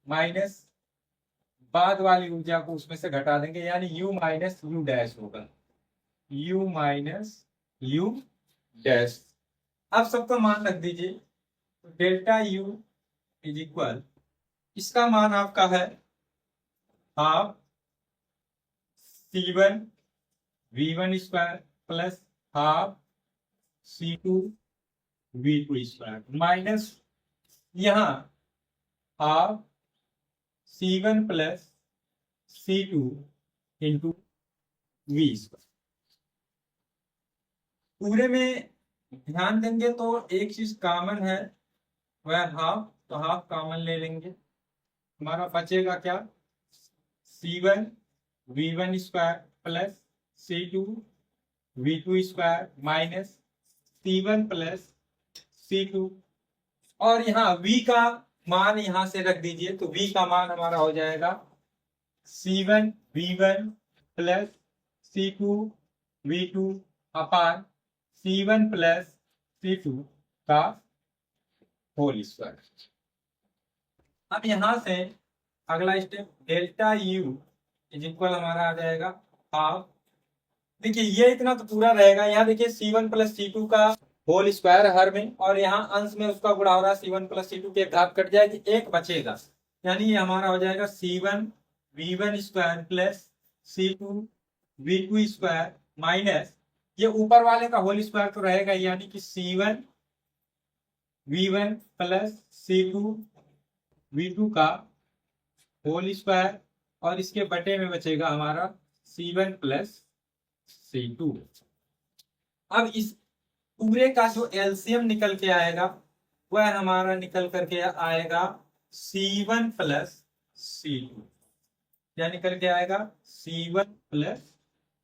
Speaker 4: माइनस बाद वाली ऊर्जा को उसमें से घटा देंगे, यानी U माइनस U डैश होगा, U माइनस U डैश। अब सबका मान रख दीजिए, तो डेल्टा U इज इक्वल, इसका मान आपका है half C1 V1 square plus half C2 V2 square minus यहाँ half C1 plus C2 into V square. पूरे में ध्यान देंगे तो एक चीज कॉमन है, वह हाफ, तो हाफ कॉमन ले लेंगे, हमारा बचेगा क्या? C1 V1 square plus C2 V2 square minus C1 plus C2, और यहाँ V का मान यहां से रख दीजिए, तो V का मान हमारा हो जाएगा C1 V1 plus C2 V2 अपान C1 प्लस C2 का होल स्क्वायर। अब यहां से अगला step delta U is equal हमारा आ जाएगा हाफ, देखिए ये इतना तो पूरा रहेगा, यहाँ देखिए C1 प्लस C2 का होल स्क्वायर हर में, और यहाँ अंश में उसका गुणा हो रहा है, C1 प्लस C2 की एक घात कट जाएगी, एक बचेगा, यानी ये हमारा हो जाएगा C1 V1 square plus C2 V2 square minus ये ऊपर वाले का होल स्क्वायर तो रहेगा, यानी कि C1 V1 plus C2 V2 का होल स्क्वायर, और इसके बटे में बचेगा हमारा C1 प्लस C2। अब इस पूरे का जो एलसीएम निकल के आएगा वह हमारा निकल करके आएगा C1 प्लस C2, क्या निकल के आएगा? C1 plus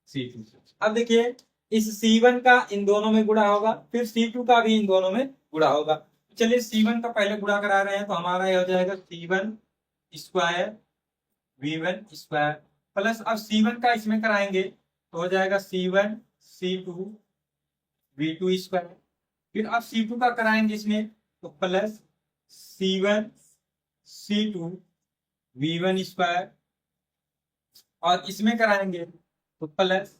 Speaker 4: C2। अब देखिए इस C1 का इन दोनों में गुणा होगा, फिर C2 का भी इन दोनों में गुणा होगा। चलिए C1 का पहले गुणा करा रहे हैं, तो हमारा ये हो जाएगा C1 square V1 square plus, अब C1 का इसमें कराएंगे तो हो जाएगा C1 C2 V2 स्क्वायर, फिर अब C2 का कराएंगे इसमें तो plus C1 C2 V1 square, और इसमें कराएंगे तो plus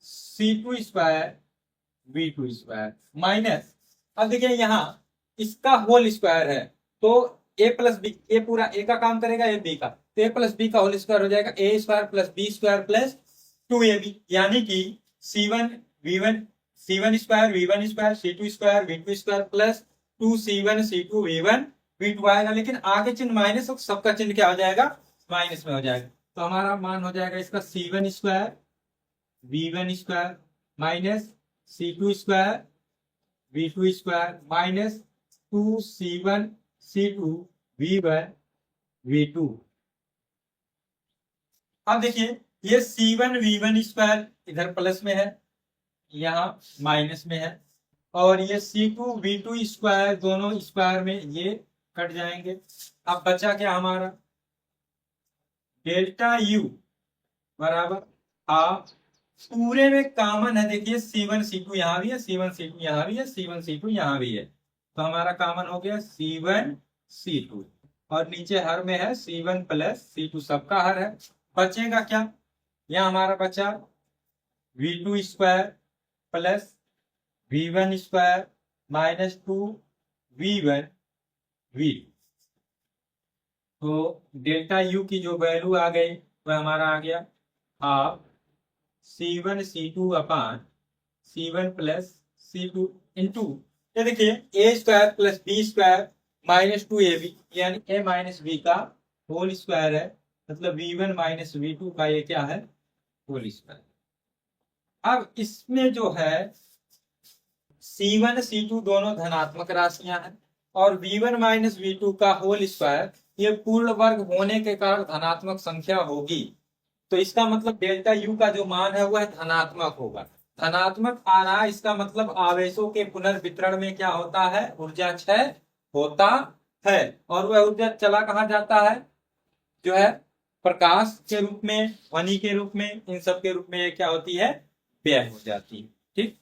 Speaker 4: C2 square V2 square minus, अब देखिए यहाँ इसका होल स्क्वायर है, तो a प्लस बी, ए पूरा a का काम करेगा, ए बी का, तो a प्लस बी का होल स्क्वायर हो जाएगा a square plus B square plus 2ab, यानी कि C1 square V1 square C2 square V2 square plus 2C1 C2 V1 V2 आएगा, लेकिन आगे चिन्ह माइनस, सबका चिन्ह क्या हो जाएगा? माइनस में हो जाएगा, तो हमारा मान हो जाएगा इसका C1 square V1 square minus C2 square V2 square minus 2C1 C2 V1 V2। अब देखिए ये C1 V1 स्क्वायर इधर प्लस में है, यहाँ माइनस में है, और ये C2 V2 स्क्वायर दोनों स्क्वायर में ये कट जाएंगे। अब बचा क्या हमारा? डेल्टा U बराबर हाफ, पूरे में कॉमन है, देखिए C1 C2 यहाँ भी है, C1 C2 यहाँ भी है, C1 C2 यहाँ भी है, तो हमारा कॉमन हो गया C1 C2, और नीचे हर में है C1 प्लस C2, सबका हर है। बचेगा क्या? यहाँ हमारा बचा V2 square plus V1 square minus 2 V1 V2। तो डेल्टा यू की जो वैल्यू आ गई वह हमारा आ गया हाफ C1 C2 अपान C1 प्लस C2 इंटू, ये देखिए a square plus B square minus 2ab यानी a माइनस बी का होल स्क्वायर है, मतलब V1 माइनस V2 का ये क्या है होल स्क्वायर। अब इसमें जो है C1 C2 दोनों धनात्मक राशियां हैं और V1 माइनस V2 का होल स्क्वायर ये पूर्ण वर्ग होने के कारण धनात्मक संख्या होगी, तो इसका मतलब डेल्टा यू का जो मान है वह धनात्मक होगा। धनात्मक आ रहा है, इसका मतलब आवेशों के पुनर्वितरण में क्या होता है ऊर्जा क्षय होता है, और वह ऊर्जा चला कहाँ जाता है जो है प्रकाश के रूप में, ध्वनि के रूप में, इन सब के रूप में ये क्या होती है व्यय हो जाती है। ठीक,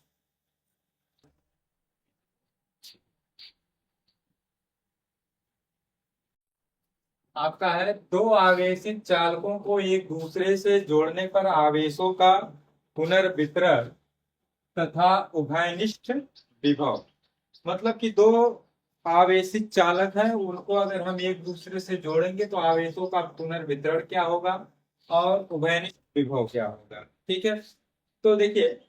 Speaker 4: आपका है दो आवेशित चालकों को एक दूसरे से जोड़ने पर आवेशों का पुनर्वितरण तथा उभयनिष्ठ विभव, मतलब कि दो आवेशित चालक हैं उनको अगर हम एक दूसरे से जोड़ेंगे तो आवेशों का पुनर्वितरण क्या होगा और उभयनिष्ठ विभव क्या होगा। ठीक है, तो देखिए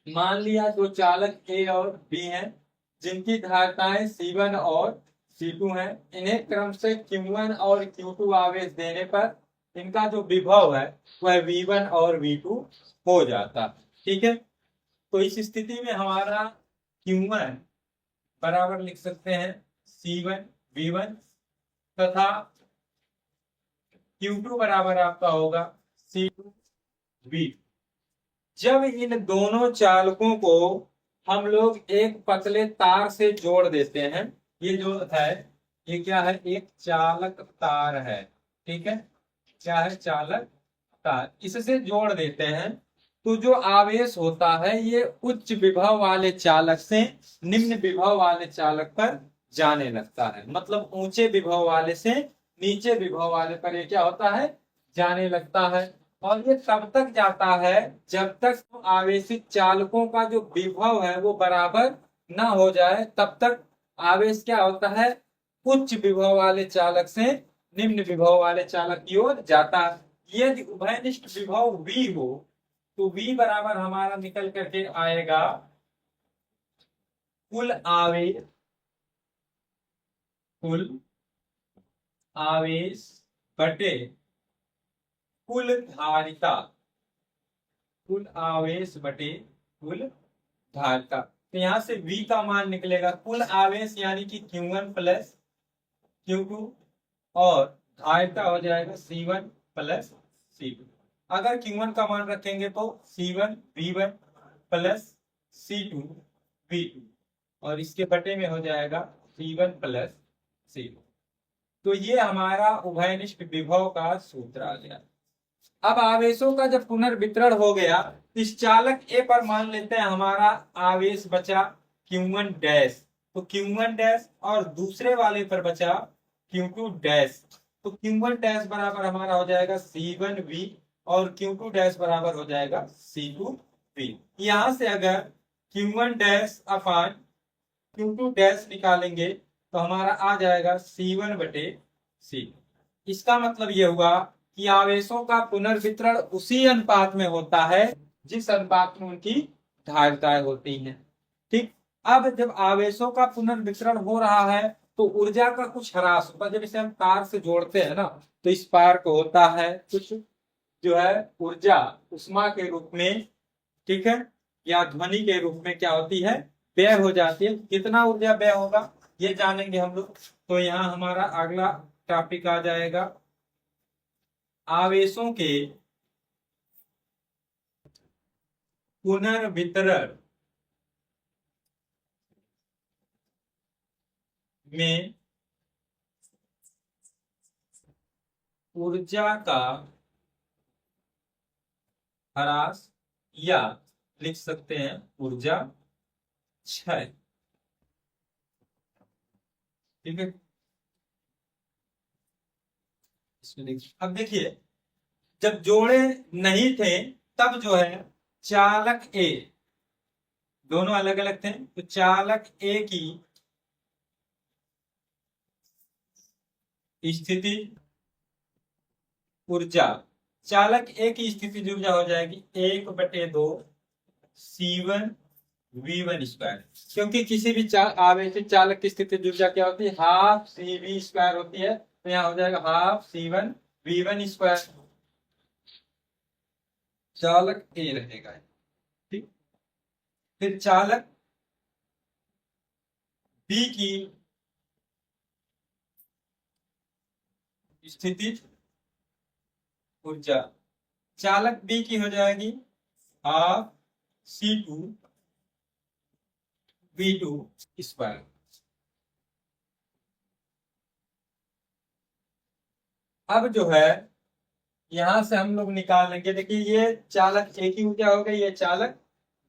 Speaker 4: मान लिया दो चालक ए और बी हैं जिनकी धारिताएं C1 और C2 हैं, इन्हें क्रम से Q1 और Q2 आवेश देने पर इनका जो विभव है वह V1 और V2 हो जाता। ठीक है, तो इस स्थिति में हमारा Q1 बराबर लिख सकते हैं C1 V1 तथा Q2 बराबर आपका होगा C2 V2। जब इन दोनों चालकों को हम लोग एक पतले तार से जोड़ देते हैं, ये जो है ये क्या है एक चालक तार है। ठीक है, क्या है चालक तार, इससे जोड़ देते हैं तो जो आवेश होता है ये उच्च विभव वाले चालक से निम्न विभव वाले चालक पर जाने लगता है, मतलब ऊंचे विभव वाले से नीचे विभव वाले पर ये क्या होता है जाने लगता है। और ये तब तक जाता है जब तक आवेशित चालकों का जो विभव है वो बराबर ना हो जाए, तब तक आवेश क्या होता है उच्च विभव वाले चालक से निम्न विभव वाले चालक की ओर जाता है। यदि उभयनिष्ठ विभव V हो तो V बराबर हमारा निकल करके आएगा कुल आवेश बटे कुल धारिता, कुल आवेश बटे कुल धारिता। तो यहां से V का मान निकलेगा कुल आवेश यानी कि Q1 प्लस Q2 और धारिता हो जाएगा C1 प्लस C2। अगर Q1 का मान रखेंगे तो C1 V1 plus C2 V2 और इसके बटे में हो जाएगा C1 प्लस C2। तो ये हमारा उभयनिष्ठ विभव का सूत्र आ गया। अब आवेशों का जब पुनर्वितरण हो गया, इस चालक ए पर मान लेते हैं हमारा आवेश बचा Q1 डैश, तो Q1 डैश और दूसरे वाले पर बचा Q2 डैश, तो Q1 डैश बराबर हमारा हो जाएगा C1 V और Q2 डैश बराबर हो जाएगा C2 V। यहां से अगर Q1 डैश अपान Q2 डैश निकालेंगे तो हमारा आ जाएगा C1 बटे C। इसका मतलब ये हुआ कि आवेशों का पुनर्वितरण उसी अनुपात में होता है जिस अनुपात में उनकी धारिताएं होती हैं। ठीक, अब जब आवेशों का पुनर्वितरण हो रहा है तो ऊर्जा का कुछ ह्रास होता है। जब इसे हम तार से जोड़ते हैं ना तो इस पार को होता है कुछ जो है ऊर्जा उष्मा के रूप में, ठीक है, या ध्वनि के रूप में क्या होती है व्यय हो जाती है। कितना ऊर्जा व्यय होगा ये जानेंगे हम लोग। तो यहाँ हमारा अगला टॉपिक आ जाएगा आवेशों के पुनर्वितरण में ऊर्जा का ह्रास या लिख सकते हैं ऊर्जा क्षय। ठीक है, अब देखिए जब जोड़े नहीं थे तब जो है चालक ए, दोनों अलग अलग थे, तो चालक ए की स्थिति ऊर्जा चालक एक ही स्थिति ऊर्जा हो जाएगी 1/2 C1 V1 स्क्वायर, क्योंकि किसी भी आवेशित चालक की स्थिति ऊर्जा क्या होती है, हाफ CV स्क्वायर होती है, तो यहाँ हो जाएगा हाफ C1 V1 स्क्वायर। चालक ए रहेगा, ठीक। फिर चालक बी की स्थिति ऊर्जा, चालक बी की हो जाएगी हाफ C2 V2 स्क्वायर। अब जो है यहां से हम लोग निकाल लेंगे, देखिए ये चालक ए की ऊर्जा हो गई, ये चालक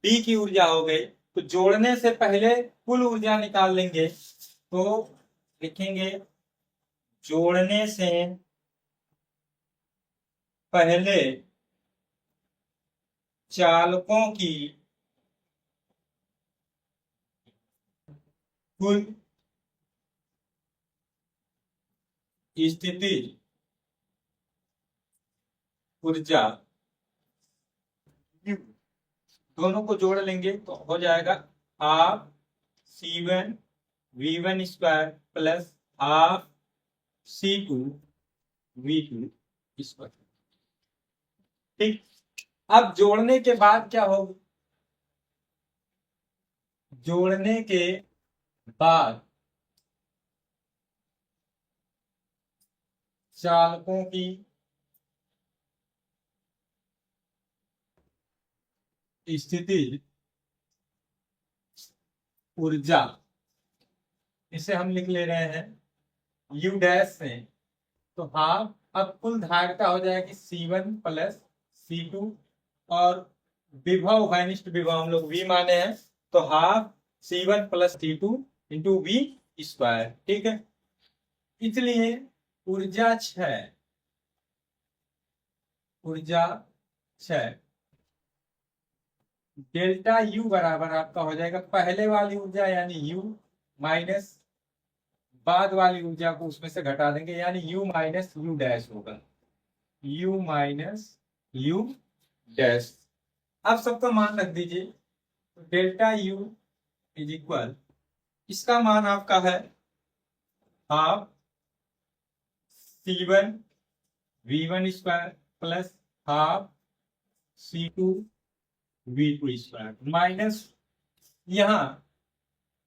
Speaker 4: बी की ऊर्जा हो गई, तो जोड़ने से पहले कुल ऊर्जा निकाल लेंगे। तो लिखेंगे जोड़ने से पहले चालकों की कुल स्थिति ऊर्जा, दोनों को जोड़ लेंगे तो हो जाएगा half C1 V1 square plus half C2 V2 square, ठीक। अब जोड़ने के बाद क्या होगा, जोड़ने के बाद चालकों की स्थिति ऊर्जा, इसे हम लिख ले रहे हैं U डैश से, तो हाफ, अब कुल धारिता हो जाएगी C1 प्लस C2 और विभव घनिष्ठ विभव हम लोग V माने हैं, तो half C1 plus C2 into V square, ठीक है। इसलिए ऊर्जा 6, ऊर्जा 6 डेल्टा U बराबर आपका हो जाएगा पहले वाली ऊर्जा यानी U माइनस बाद वाली ऊर्जा को उसमें से घटा देंगे, यानी U माइनस U डैश होगा, U माइनस U डैश। अब सबका मान रख दीजिए, तो डेल्टा U इज इक्वल, इसका मान आपका है half C1 V1 square plus half C2 V2 square minus यहाँ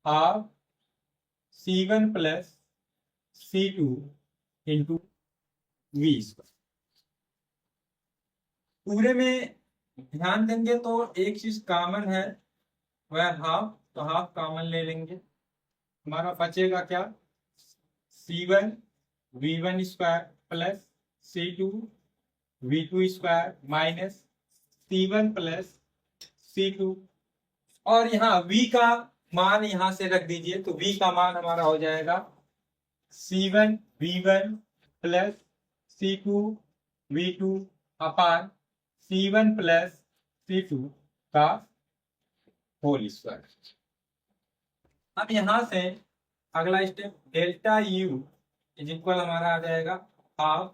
Speaker 4: half C1 plus C2 into V square. पूरे में ध्यान देंगे तो एक चीज कॉमन है, वह हाफ, तो हाफ कॉमन ले लेंगे, हमारा बचेगा क्या, C1 V1 square plus C2 V2 square minus C1 plus C2, और यहाँ V का मान यहां से रख दीजिए, तो V का मान हमारा हो जाएगा C1 V1 plus C2 V2 अपान C1 प्लस C2 का होल स्क्वायर। अब यहां से अगला step delta U is equal हमारा आ जाएगा हाफ,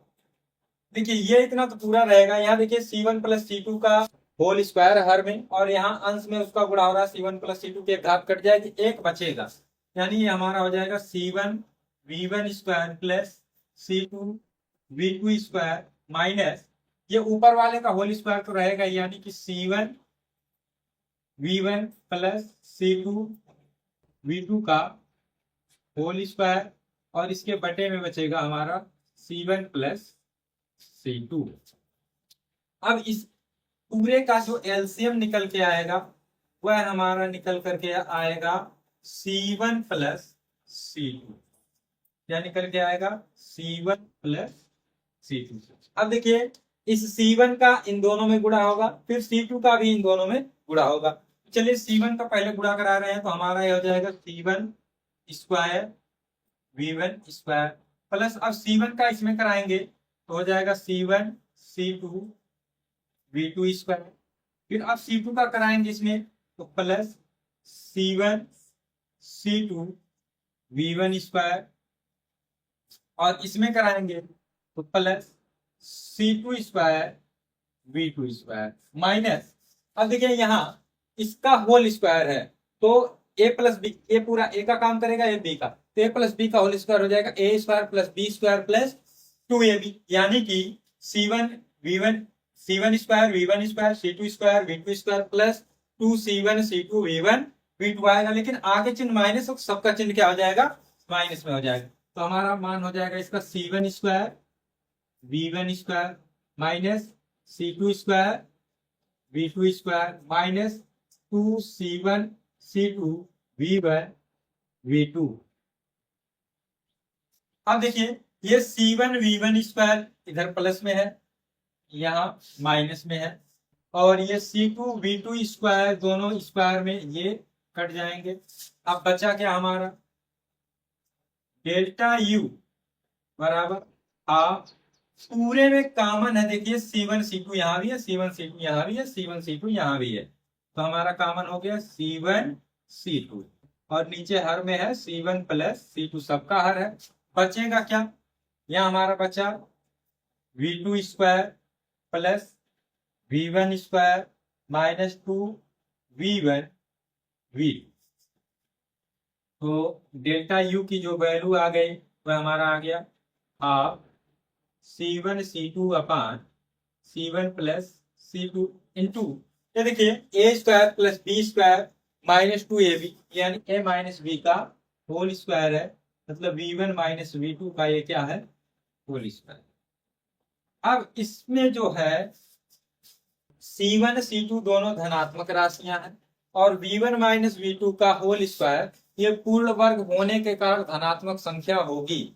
Speaker 4: देखिए ये इतना तो पूरा रहेगा, यहाँ देखिए C1 प्लस C2 का होल स्क्वायर हर में, और यहाँ अंश में उसका गुणा हो रहा है, C1 प्लस C2 की एक घात कट जाएगी, एक बचेगा, यानी ये हमारा हो जाएगा C1 V1 square plus C2 V2 square minus ये ऊपर वाले का होल स्क्वायर तो रहेगा, यानी कि C1 V1 plus C2 V2 का होल स्क्वायर, और इसके बटे में बचेगा हमारा C1 प्लस C2। अब इस पूरे का जो एलसीएम निकल के आएगा वह हमारा निकल करके आएगा C1 प्लस C2, क्या निकल के आएगा C1 प्लस C2। अब देखिए इस C1 का इन दोनों में गुणा होगा, फिर C2 का भी इन दोनों में गुणा होगा। चलिए C1 का पहले गुणा करा रहे हैं, तो हमारा ये हो जाएगा C1 square V1 square plus, अब C1 का इसमें कराएंगे तो हो जाएगा C1 C2 V2 स्क्वायर, फिर अब C2 का कराएंगे इसमें तो plus C1 C2 V1 square, और इसमें कराएंगे तो plus C2 square V2 square minus, अब देखिए यहाँ इसका होल स्क्वायर है तो a प्लस बी, ए पूरा a का काम करेगा, a b का, तो a प्लस बी का होल स्क्वायर हो जाएगा a square plus b square plus 2ab, यानी कि C1 square V1 square C2 square V2 square plus 2C1 C2 V1 V2 आएगा, लेकिन आगे चिन्ह माइनस हो, सबका चिन्ह क्या हो जाएगा, माइनस में हो जाएगा। तो हमारा मान हो जाएगा इसका C1 square V1 square minus C2 square V2 square minus 2C1 C2 V1 V2। अब देखिए ये C1 V1 स्क्वायर इधर प्लस में है, यहाँ माइनस में है, और ये C2 V2 स्क्वायर दोनों स्क्वायर में ये कट जाएंगे। अब बचा क्या हमारा, डेल्टा U बराबर हाफ, पूरे में कॉमन है, देखिए C1 C2 यहाँ भी है, C1 C2 यहाँ भी है, C1 C2 यहाँ भी है, तो हमारा कॉमन हो गया C1 C2, और नीचे हर में है C1 प्लस C2, सबका हर है। बचेगा क्या, यहाँ हमारा बचा V2 square plus V1 square minus 2V1 V, तो डेल्टा U की जो वैल्यू आ गई वह हमारा आ गया हाफ C1 C2 अपान C1 प्लस C2 इंटू, ये देखिए a square plus b square minus 2ab, यानी a माइनस b का होल स्क्वायर है, मतलब V1 माइनस V2 का ये क्या है, होल स्क्वायर। अब इसमें जो है C1 C2 दोनों धनात्मक राशियां हैं, और V1 माइनस V2 का होल स्क्वायर ये पूर्ण वर्ग होने के कारण धनात्मक संख्या होगी,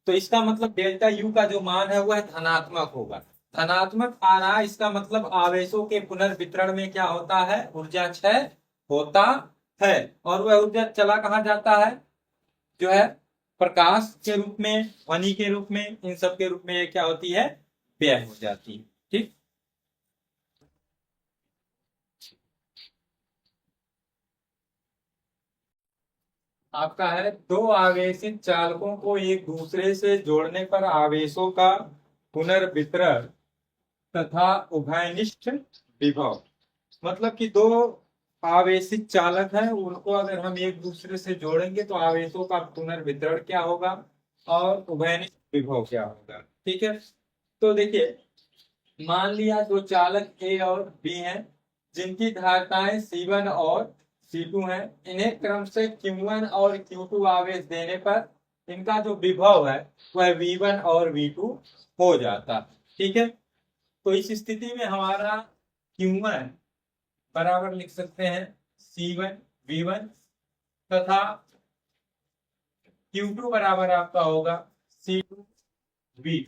Speaker 4: तो इसका मतलब डेल्टा U का जो मान है वह धनात्मक होगा। धनात्मक आ रहा है, इसका मतलब आवेशों के पुनर्वितरण में क्या होता है, ऊर्जा क्षय होता है, और वह ऊर्जा चला कहाँ जाता है, जो है प्रकाश के रूप में, ध्वनि के रूप में, इन सब के रूप में ये क्या होती है, व्यय हो जाती है। ठीक, आपका है दो आवेशित चालकों को एक दूसरे से जोड़ने पर आवेशों का पुनर्वितरण तथा उभयनिष्ठ विभव, मतलब कि दो आवेशित चालक हैं, उनको अगर हम एक दूसरे से जोड़ेंगे तो आवेशों का पुनर्वितरण क्या होगा और उभयनिष्ठ विभव क्या होगा। ठीक है, तो देखिए मान लिया दो चालक A और B हैं, जिनकी धारिताएं C1 और C2 हैं, इन्हें क्रम से Q1 और Q2 आवेश देने पर इनका जो विभव है वह V1 और V2 हो जाता। ठीक है, तो इस स्थिति में हमारा Q1 बराबर लिख सकते हैं C1 V1 तथा Q2 बराबर आपका होगा C2 V।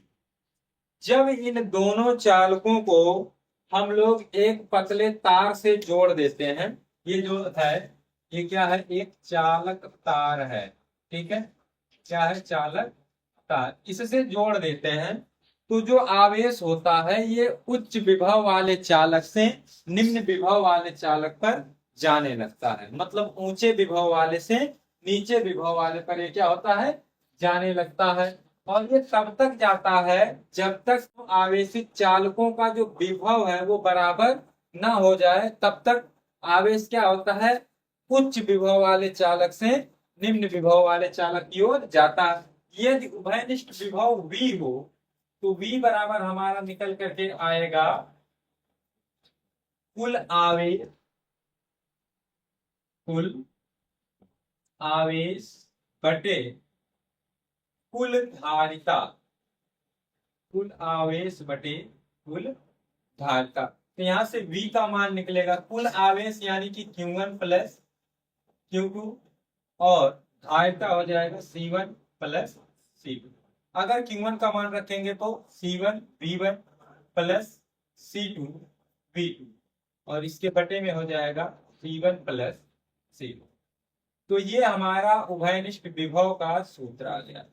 Speaker 4: जब इन दोनों चालकों को हम लोग एक पतले तार से जोड़ देते हैं, ये जो है ये क्या है, एक चालक तार है। ठीक है, क्या है, चालक तार, इससे जोड़ देते हैं तो जो आवेश होता है ये उच्च विभव वाले चालक से निम्न विभव वाले चालक पर जाने लगता है, मतलब ऊंचे विभव वाले से नीचे विभव वाले पर ये क्या होता है, जाने लगता है। और ये तब तक जाता है जब तक आवेशित चालकों का जो विभव है वो बराबर ना हो जाए, तब तक आवेश क्या होता है, उच्च विभव वाले चालक से निम्न विभव वाले चालक की ओर जाता है। यदि उभयनिष्ठ विभव V हो तो V बराबर हमारा निकल करके आएगा कुल आवेश बटे कुल धारिता, कुल आवेश बटे कुल धारिता। तो यहां से V का मान निकलेगा कुल आवेश यानी कि Q1 प्लस Q2 और धारिता हो जाएगा C1 प्लस C2। अगर Q1 का मान रखेंगे तो C1 V1 plus C2 V2 और इसके बटे में हो जाएगा C1 प्लस C2। तो ये हमारा उभयनिष्ठ विभव का सूत्र आ गया।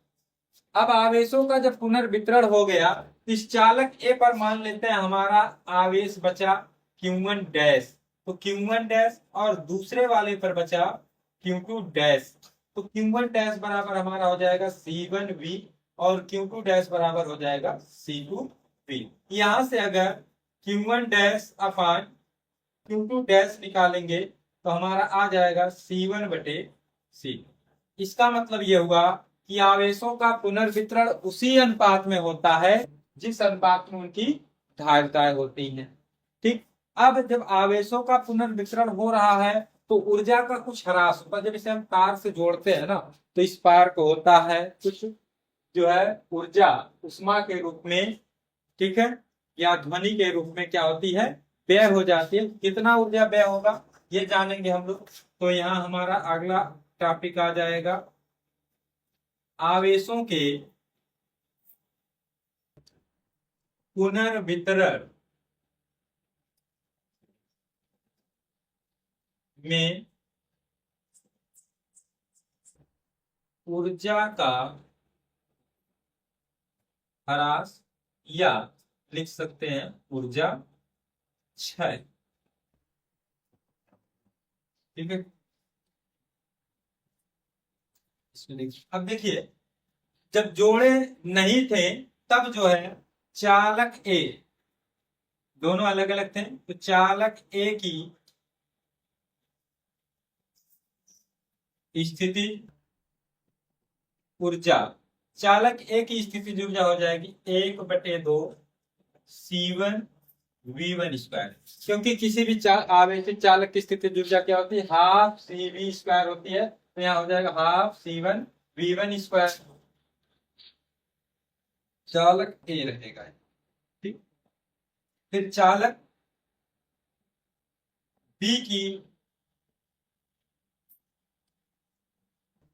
Speaker 4: अब आवेशों का जब पुनर्वितरण हो गया, इस चालक A पर मान लेते हैं हमारा आवेश बचा Q1 डैश, तो Q1 डैश, और दूसरे वाले पर बचा Q2 डैश, तो Q1 डैश बराबर हमारा हो जाएगा C1 V और Q2 डैश बराबर हो जाएगा C2V। यहां से अगर Q1 डैश अपान Q2 डैश निकालेंगे तो हमारा आ जाएगा C1 बटे C। इसका मतलब ये हुआ कि आवेशों का पुनर्वितरण उसी अनुपात में होता है जिस अनुपात में उनकी धारिताएं होती हैं। ठीक, अब जब आवेशों का पुनर्वितरण हो रहा है तो ऊर्जा का कुछ ह्रास होता है। जब इसे हम तार से जोड़ते हैं ना तो इस पार को होता है कुछ जो है ऊर्जा उष्मा के रूप में, ठीक है, या ध्वनि के रूप में क्या होती है, व्यय हो जाती है। कितना ऊर्जा व्यय होगा ये जानेंगे हम लोग। तो यहाँ हमारा अगला टॉपिक आ जाएगा आवेशों के पुनर्वितरण में ऊर्जा का ह्रास या लिख सकते हैं ऊर्जा क्षय। ठीक है, अब देखिए जब जोड़े नहीं थे तब जो है चालक ए, दोनों अलग अलग थे, तो चालक ए की स्थिति ऊर्जा, चालक ए की स्थिति ऊर्जा हो जाएगी 1/2 C1 V1 स्क्वायर, क्योंकि किसी भी आवेशित चालक की स्थिति ऊर्जा क्या होती है, हाफ CV स्क्वायर होती है। तो यहाँ हो जाएगा हाफ C1 V1 स्क्वायर, चालक ए रहेगा। ठीक, फिर चालक बी की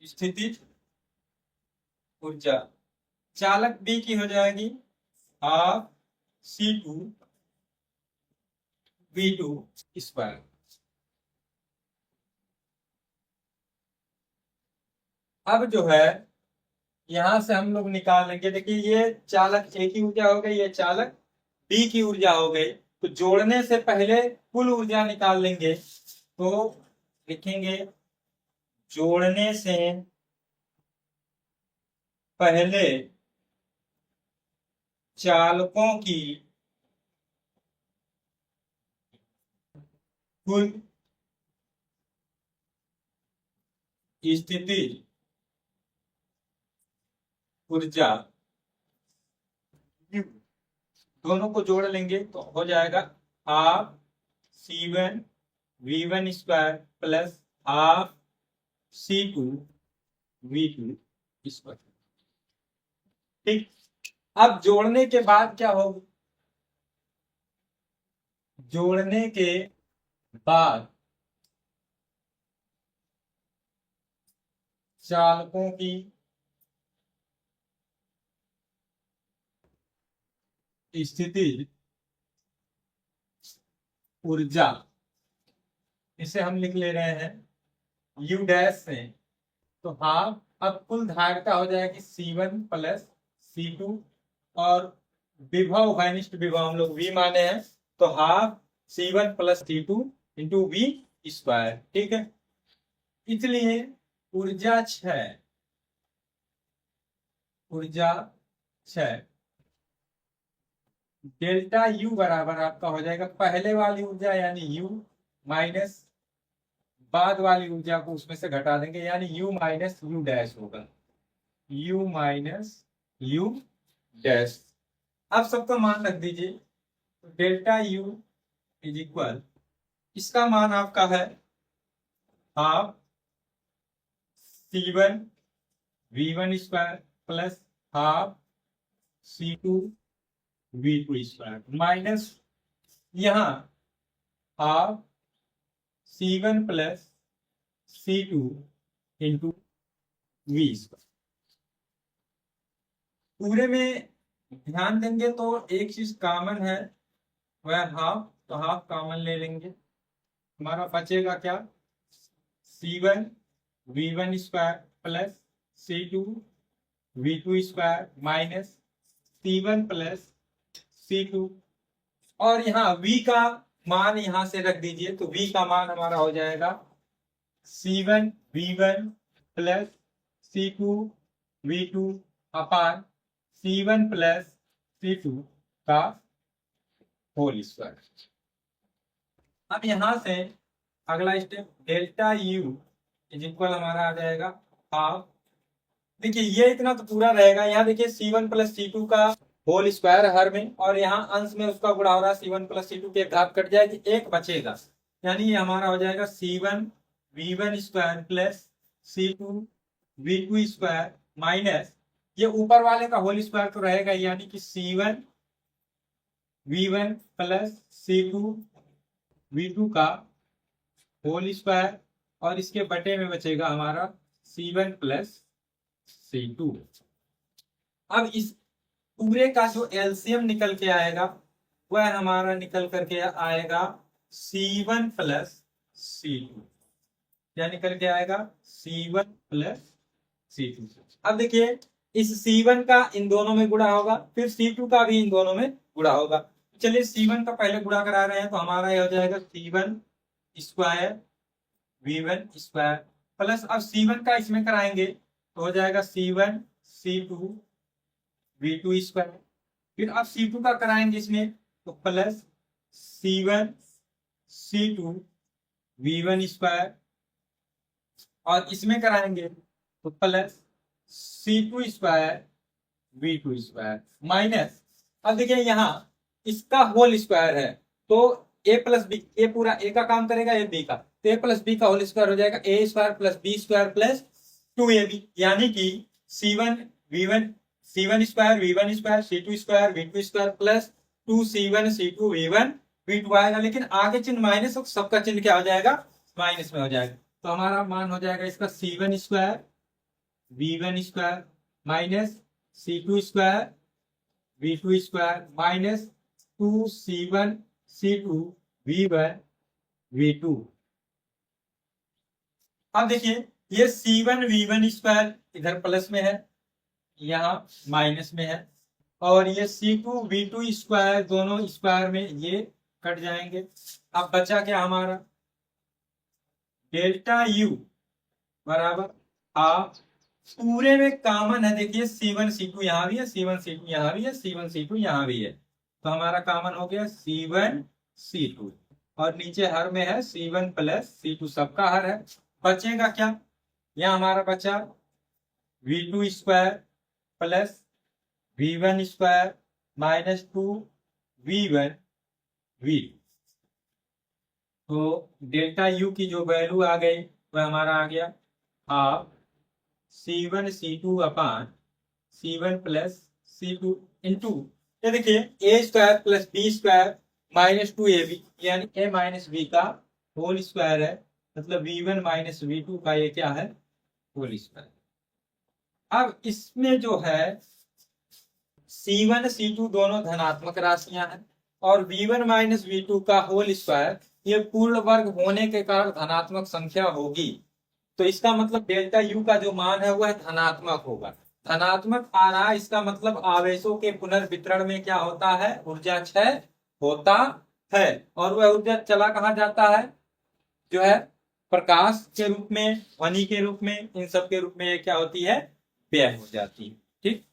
Speaker 4: स्थिति ऊर्जा, चालक बी की हो जाएगी हाफ C2 V2 स्क्वायर। अब जो है यहां से हम लोग निकाल लेंगे, देखिए ये चालक ए की ऊर्जा हो गई, ये चालक बी की ऊर्जा हो गई। तो जोड़ने से पहले कुल ऊर्जा निकाल लेंगे, तो लिखेंगे जोड़ने से पहले चालकों की कुल स्थिति ऊर्जा, दोनों को जोड़ लेंगे तो हो जाएगा half C1 V1 square plus half C2 V2 square. ठीक, अब जोड़ने के बाद क्या होगा, जोड़ने के बाद चालकों की स्थिति ऊर्जा, इसे हम लिख ले रहे हैं U डैश से, तो हाफ, अब कुल धारिता हो जाएगी C1 प्लस C2 और विभव घनिष्ठ विभव हम लोग V माने हैं, तो half C1 plus C2 into V square. ठीक है, इसलिए ऊर्जा क्षय, ऊर्जा क्षय डेल्टा U बराबर आपका हो जाएगा पहले वाली ऊर्जा यानी U माइनस बाद वाली ऊर्जा को उसमें से घटा देंगे, यानी U माइनस U डैश होगा, U माइनस U डैश। आप सबका मान रख दीजिए, तो डेल्टा U इज इक्वल, इसका मान आपका है half C1 V1 square plus half C2 V2 square minus यहाँ half C1 plus C2 into V square. पूरे में ध्यान देंगे तो एक चीज कॉमन है वह हाफ, तो हाफ कॉमन ले लेंगे, हमारा बचेगा क्या, C1 V1 square plus C2 V2 square minus C1 plus C2, और यहाँ V का मान यहां से रख दीजिए, तो V का मान हमारा हो जाएगा C1 V1 plus C2 V2 अपान C1 प्लस C2 का होल स्क्वायर। अब यहां से अगला step delta U is equal हमारा आ जाएगा हाफ। देखिए ये इतना तो पूरा रहेगा, यहाँ देखिए C1 प्लस C2 का होल स्क्वायर हर में, और यहाँ अंश में उसका गुणा हो रहा है C1 प्लस C2 के घात कट जाएगी, एक बचेगा, यानी ये हमारा हो जाएगा C1 V1 square plus C2 V2 square minus ये ऊपर वाले का होल स्क्वायर तो रहेगा, यानी कि C1 V1 plus C2 V2 का होल स्क्वायर, और इसके बटे में बचेगा हमारा C1 प्लस C2। अब इस पूरे का जो एलसीएम निकल के आएगा वह हमारा निकल करके आएगा C1 प्लस C2। क्या निकल के आएगा? C1 plus C2। अब देखिए इस C1 का इन दोनों में गुणा होगा, फिर C2 का भी इन दोनों में गुणा होगा। चलिए C1 का पहले गुणा करा रहे हैं, तो हमारा ये हो जाएगा C1 square V1 square plus, अब C1 का इसमें कराएंगे तो हो जाएगा C1 C2 V2 स्क्वायर, फिर अब C2 का कराएंगे इसमें तो plus C1 C2 V1 square, और इसमें कराएंगे तो plus C2 square V2 square minus, अब देखिए यहाँ इसका होल स्क्वायर है तो a प्लस बी, ए पूरा a का काम करेगा, ए बी का, तो a प्लस बी का होल स्क्वायर हो जाएगा a square plus B square plus 2ab, यानी कि C1 square V1 square C2 square V2 square plus 2C1 C2 V1 V2 आएगा, लेकिन आगे चिन्ह माइनस और सबका चिन्ह क्या हो जाएगा? माइनस में हो जाएगा। तो हमारा मान हो जाएगा इसका C1 square V1 square minus C2 square V2 square minus 2C1 C2 V1 V2। अब देखिए ये C1 V1 स्क्वायर इधर प्लस में है, यहाँ माइनस में है, और ये C2 V2 स्क्वायर दोनों स्क्वायर में ये कट जाएंगे। अब बचा क्या हमारा? डेल्टा U बराबर हाफ, पूरे में कॉमन है, देखिए C1 C2 यहाँ भी है, C1 C2 यहाँ भी है, C1 C2 यहाँ भी है, तो हमारा कॉमन हो गया C1 C2, और नीचे हर में है C1 प्लस C2, सबका हर है। बचेगा क्या? यहाँ हमारा बचा V2 square plus V1 square minus 2V1 V। तो डेल्टा U की जो वैल्यू आ गई वह हमारा आ गया हाफ C1 C2 अपान C1 प्लस C2 इंटू, ये देखिए a square plus b square minus 2ab, यानी a माइनस b का होल स्क्वायर है, मतलब V1 माइनस V2 का ये क्या है? Whole square. अब इसमें जो है C1 C2 दोनों धनात्मक राशियां हैं, और V1 माइनस V2 का होल स्क्वायर ये पूर्ण वर्ग होने के कारण धनात्मक संख्या होगी, तो इसका मतलब डेल्टा U का जो मान है वह धनात्मक होगा। धनात्मक आ रहा है, इसका मतलब आवेशों के पुनर्वितरण में क्या होता है? ऊर्जा क्षय होता है, और वह ऊर्जा चला कहाँ जाता है? जो है प्रकाश के रूप में, ध्वनि के रूप में, इन सब के रूप में क्या होती है? व्यय हो जाती है। ठीक,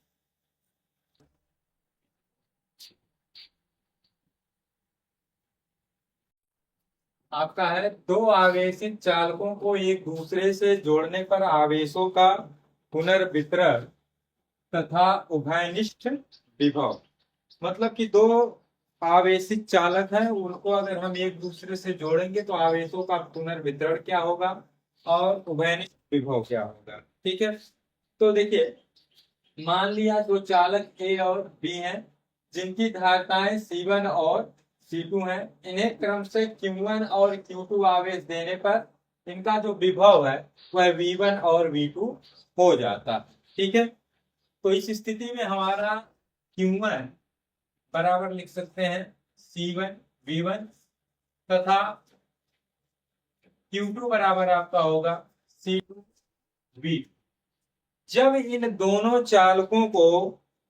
Speaker 4: आपका है दो आवेशित चालकों को एक दूसरे से जोड़ने पर आवेशों का पुनर्वितरण तथा उभयनिष्ठ विभव, मतलब कि दो आवेशित चालक हैं, उनको अगर हम एक दूसरे से जोड़ेंगे तो आवेशों का पुनर्वितरण क्या होगा और उभयनिष्ठ विभव क्या होगा। ठीक है, तो देखिए मान लिया दो चालक A और B हैं, जिनकी धारिताएं C1 और C2 हैं, इन्हें क्रम से Q1 और Q2 आवेश देने पर इनका जो विभव है वह V1 और V2 हो जाता। ठीक है, तो इस स्थिति में हमारा Q1 बराबर लिख सकते हैं C1 V1 तथा Q2 बराबर आपका होगा C2 V। जब इन दोनों चालकों को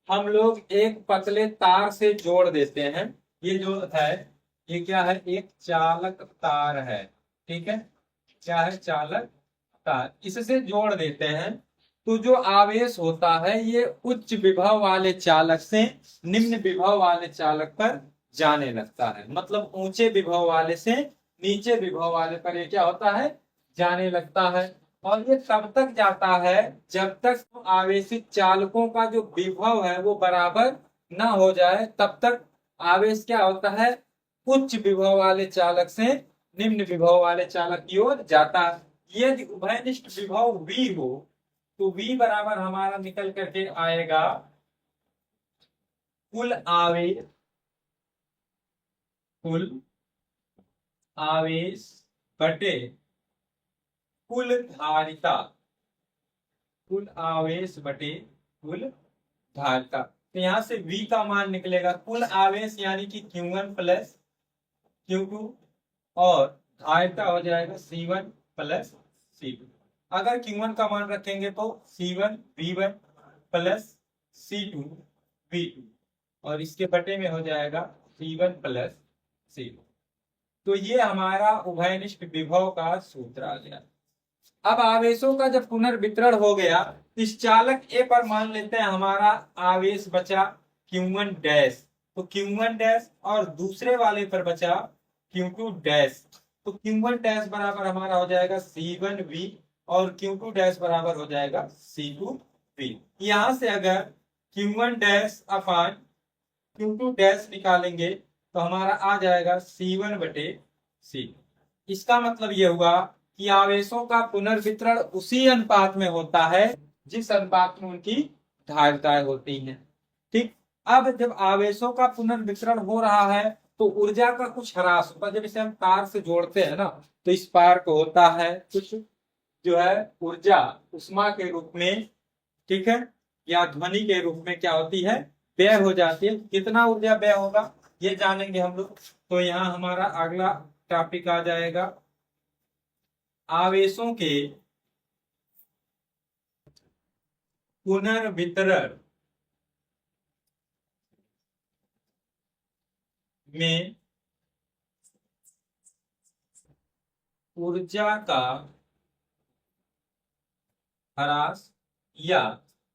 Speaker 4: हम लोग एक पतले तार से जोड़ देते हैं, ये जो है ये क्या है? एक चालक तार है। ठीक है, क्या है? चालक तार। इससे जोड़ देते हैं तो जो आवेश होता है ये उच्च विभव वाले चालक से निम्न विभव वाले चालक पर जाने लगता है। मतलब ऊंचे विभव वाले से नीचे विभव वाले पर ये क्या होता है, जाने लगता है। और ये तब तक जाता है जब तक आवेशित चालकों का जो विभव है वो बराबर ना हो जाए, तब तक आवेश क्या होता है, उच्च विभव वाले चालक से निम्न विभव वाले चालक की ओर जाता है। यदि उभयनिष्ठ विभव V हो तो V बराबर हमारा निकल करके आएगा कुल आवेश बटे कुल धारिता, कुल आवेश बटे कुल धारिता। तो यहाँ से V का मान निकलेगा कुल आवेश यानी कि Q1 प्लस Q2 और धारिता हो जाएगा C1 प्लस C2। अगर Q1 का मान रखेंगे तो C1 V1 plus C2 V2 और इसके बटे में हो जाएगा C1 प्लस C2। तो ये हमारा उभयनिष्ठ विभव का सूत्र आ गया। अब आवेशों का जब पुनर्वितरण हो गया, इस चालक ए पर मान लेते हैं हमारा आवेश बचा Q1 डैश, तो Q1 डैश और दूसरे वाले पर बचा Q2 डैश। तो Q1 डैश बराबर हमारा हो जाएगा C1V और Q2 डैश बराबर हो जाएगा C2V। यहां से अगर Q1 डैश अपान Q2 डैश निकालेंगे तो हमारा आ जाएगा C1 बटे C। इसका मतलब यह हुआ कि आवेशों का पुनर्वितरण उसी अनुपात में होता है जिस अनुपात में उनकी धारिताएं होती हैं। ठीक, अब जब आवेशों का पुनर्वितरण हो रहा है तो ऊर्जा का कुछ ह्रास होता है। जब इसे हम तार से जोड़ते हैं ना तो इस पार को होता है कुछ जो है ऊर्जा उष्मा के रूप में, ठीक है, या ध्वनि के रूप में क्या होती है, व्यय हो जाती है। कितना ऊर्जा व्यय होगा ये जानेंगे हम लोग। तो यहाँ हमारा अगला टॉपिक आ जाएगा आवेशों के पुनर्वितरण में ऊर्जा का ह्रास या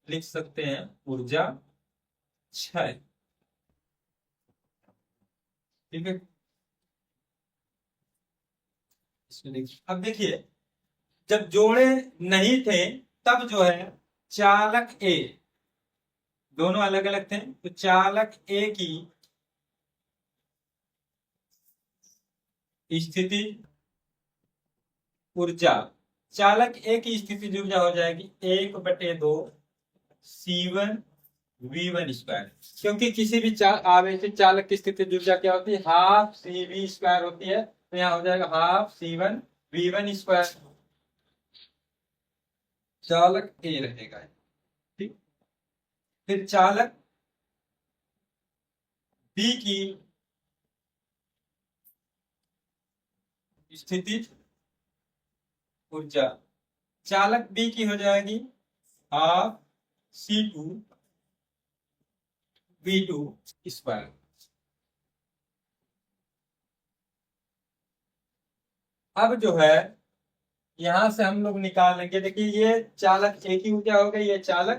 Speaker 4: लिख सकते हैं ऊर्जा क्षय। ठीक है, अब देखिए जब जोड़े नहीं थे तब जो है चालक ए, दोनों अलग अलग थे, तो चालक ए की स्थिति ऊर्जा, चालक ए की स्थिति ऊर्जा हो जाएगी 1/2 C1 V1 स्क्वायर। क्योंकि किसी भी आवेशित चालक की स्थिति ऊर्जा क्या होती है, हाफ CV स्क्वायर होती है। तो यहाँ हो जाएगा हाफ C1 V1 स्क्वायर, चालक ए रहेगा। ठीक, फिर चालक बी की स्थिति ऊर्जा, चालक बी की हो जाएगी हाफ C2 V2 स्क्वायर। अब जो है यहां से हम लोग निकालेंगे, देखिए ये चालक ए की ऊर्जा हो गई, ये चालक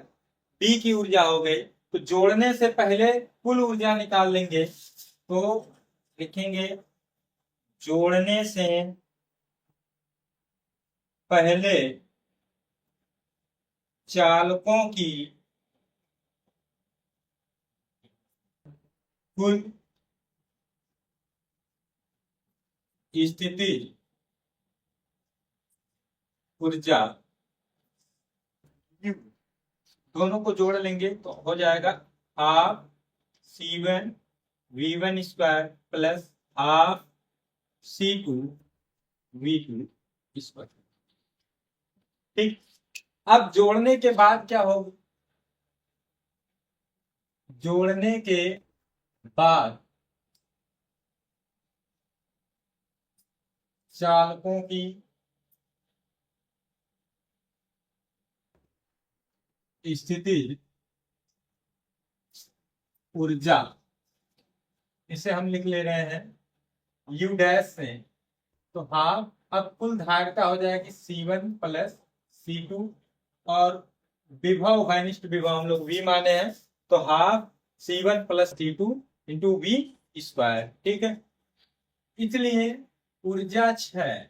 Speaker 4: बी की ऊर्जा हो गई। तो जोड़ने से पहले कुल ऊर्जा निकाल लेंगे, तो लिखेंगे जोड़ने से पहले चालकों की कुल स्थिति ऊर्जा, दोनों को जोड़ लेंगे तो हो जाएगा half C1 V1 square plus half C2 V2 square. ठीक, अब जोड़ने के बाद क्या होगा, जोड़ने के बाद चालकों की स्थिति ऊर्जा, इसे हम लिख ले रहे हैं U डैश से, तो हाफ, अब कुल धारिता हो जाएगी C1 प्लस C2 और विभव घनिष्ठ विभव हम लोग V माने हैं, तो half C1 plus C2 into V square, ठीक है। इसलिए ऊर्जा 6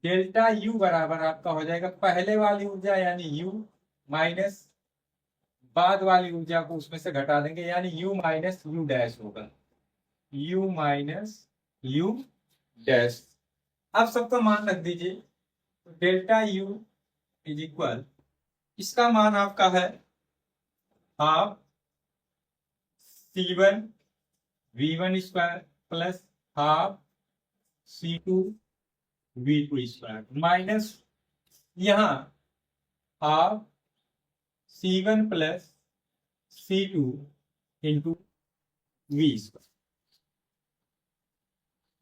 Speaker 4: डेल्टा U बराबर आपका हो जाएगा पहले वाली ऊर्जा यानी U माइनस बाद वाली ऊर्जा को उसमें से घटा देंगे, यानी U माइनस U डैश होगा, U माइनस U डैश। अब सबका मान रख दीजिए, तो डेल्टा U इज इक्वल, इसका मान आपका है half C1 V1 square plus half C2 V2 square minus यहाँ half C1 plus C2 into V square.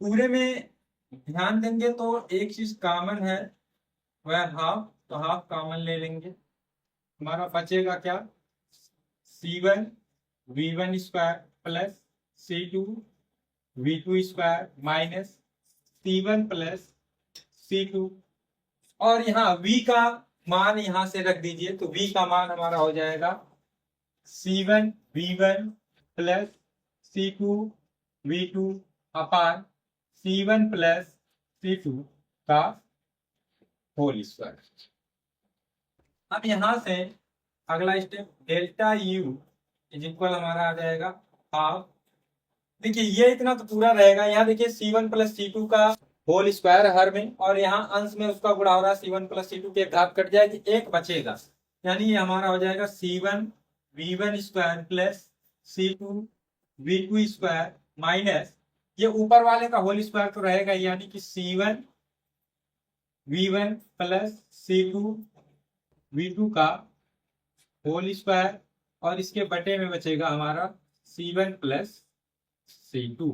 Speaker 4: पूरे में ध्यान देंगे तो एक चीज कॉमन है, वह हाफ, तो हाफ कॉमन ले लेंगे, हमारा बचेगा क्या, C1 V1 square plus C2 V2 square minus C1 plus C2, और यहाँ V का मान यहां से रख दीजिए, तो V का मान हमारा हो जाएगा C1 V1 plus C2 V2 अपान C1 प्लस C2 का होल स्क्वायर। अब यहां से अगला step delta U is equal हमारा आ जाएगा हाफ, देखिए ये इतना तो पूरा रहेगा, यहाँ देखिए C1 प्लस C2 का होल स्क्वायर हर में, और यहाँ अंश में उसका गुणा हो रहा है, C1 प्लस C2 की एक घात कट जाएगी, एक बचेगा, यानी ये हमारा हो जाएगा C1 V1 square plus C2 V2 square minus ये ऊपर वाले का होल स्क्वायर तो रहेगा, यानी कि C1 V1 plus C2 V2 का होल स्क्वायर, और इसके बटे में बचेगा हमारा C1 प्लस C2।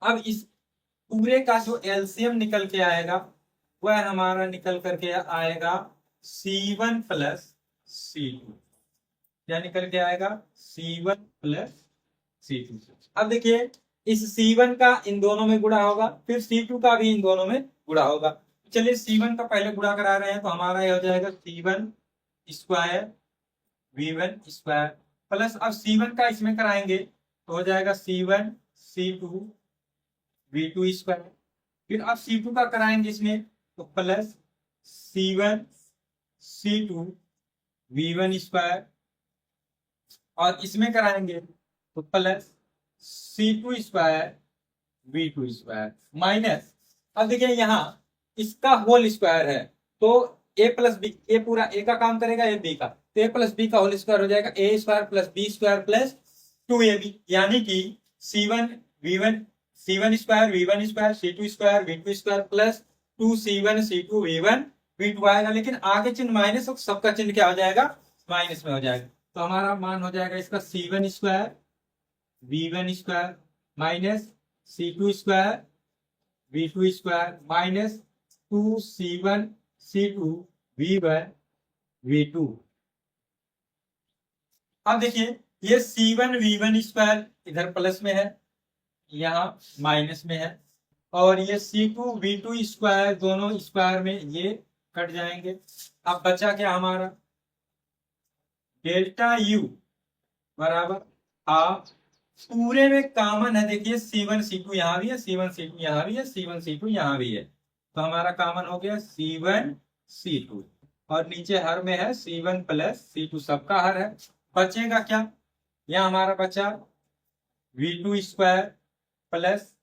Speaker 4: अब इस पूरे का जो एलसीएम निकल के आएगा वह हमारा निकल करके आएगा C1 प्लस C2, क्या निकल के आएगा C1 प्लस C2। अब देखिए इस C1 का इन दोनों में गुणा होगा, फिर C2 का भी इन दोनों में गुणा होगा। चलिए C1 का पहले गुणा करा रहे हैं, तो हमारा ये हो जाएगा C1 square V1 square plus, अब C1 का इसमें कराएंगे तो हो जाएगा C1 C2 V2 स्क्वायर, फिर अब C2 का कराएंगे इसमें तो plus C1 C2 V1 square, और इसमें कराएंगे तो plus C2 square V2 square minus, अब देखिए यहाँ इसका होल स्क्वायर है, तो a प्लस बी, ए पूरा a का काम करेगा, ए बी का, तो a प्लस बी का होल स्क्वायर हो जाएगा a square plus B square plus 2ab, यानी कि C1 square V1 square C2 square V2 square plus 2C1 C2 V1 V2 आएगा, लेकिन आगे चिन्ह माइनस, सबका चिन्ह क्या हो जाएगा, माइनस में हो जाएगा, तो हमारा मान हो जाएगा इसका C1 square V1 square minus C2 square V2 square minus 2C1 C2 V1 V2। अब देखिए ये C1 V1 स्क्वायर इधर प्लस में है, यहाँ माइनस में है, और ये C2 V2 स्क्वायर दोनों स्क्वायर में ये कट जाएंगे। अब बचा क्या हमारा, डेल्टा U बराबर हाफ, पूरे में कॉमन है, देखिए C1 C2 यहाँ भी है, C1 C2 यहाँ भी है, C1 C2 यहाँ भी है, तो हमारा कॉमन हो गया C1 C2, और नीचे हर में है C1 प्लस C2, सबका हर है। बचेगा क्या, यहाँ हमारा बचा V2 square plus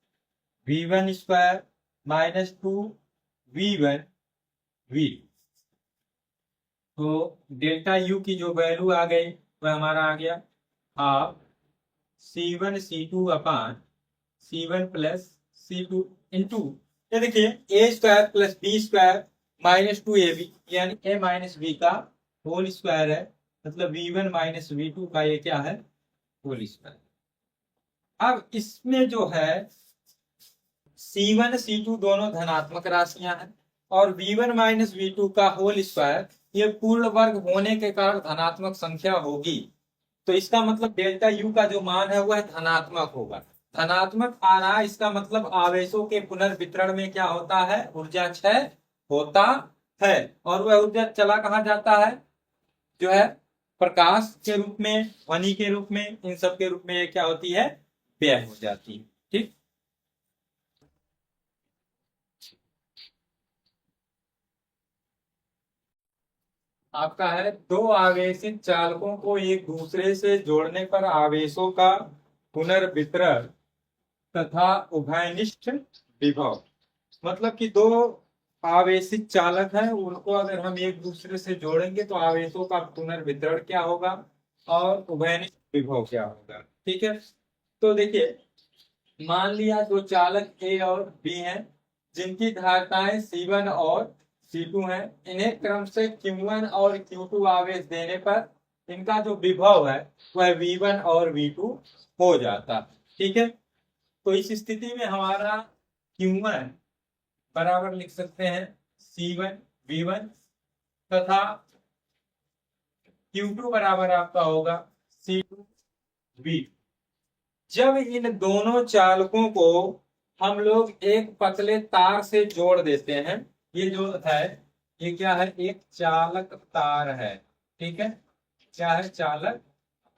Speaker 4: V1 square minus 2V1 V, तो डेल्टा U की जो वैल्यू आ गई वह हमारा आ गया हाफ C1 C2 अपान C1 प्लस C2 इंटू, ये देखिए a square plus b square minus 2ab, यानी a माइनस b का होल स्क्वायर है, मतलब V1 माइनस V2 का ये क्या है, होल स्क्वायर। अब इसमें जो है C1 C2 दोनों धनात्मक राशियां हैं, और V1 माइनस V2 का होल स्क्वायर ये पूर्ण वर्ग होने के कारण धनात्मक संख्या होगी, तो इसका मतलब डेल्टा U का जो मान है वह धनात्मक होगा। धनात्मक आ रहा है, इसका मतलब आवेशों के पुनर्वितरण में क्या होता है, ऊर्जा क्षय होता है। और वह ऊर्जा चला कहाँ जाता है, जो है प्रकाश के रूप में, ध्वनि के रूप में, इन सब के रूप में ये क्या होती है, व्यय हो जाती है। ठीक, आपका है दो आवेशित चालकों को एक दूसरे से जोड़ने पर आवेशों का पुनर्वितरण तथा उभयनिष्ठ विभव। मतलब कि दो आवेशित चालक हैं, उनको अगर हम एक दूसरे से जोड़ेंगे तो आवेशों का पुनर्वितरण क्या होगा और उभयनिष्ठ विभव क्या होगा। ठीक है, तो देखिए मान लिया दो चालक ए और बी हैं, जिनकी धारिताएं C1 और C2 हैं। इन्हें क्रम से Q1 और Q2 आवेश देने पर इनका जो विभव है वह V1 और V2 हो जाता है। ठीक है, तो इस स्थिति में हमारा Q1 बराबर लिख सकते हैं C1 V1 तथा Q2 बराबर आपका होगा C2 V2। जब इन दोनों चालकों को हम लोग एक पतले तार से जोड़ देते हैं, ये जो है ये क्या है, एक चालक तार है। ठीक है, क्या है, चालक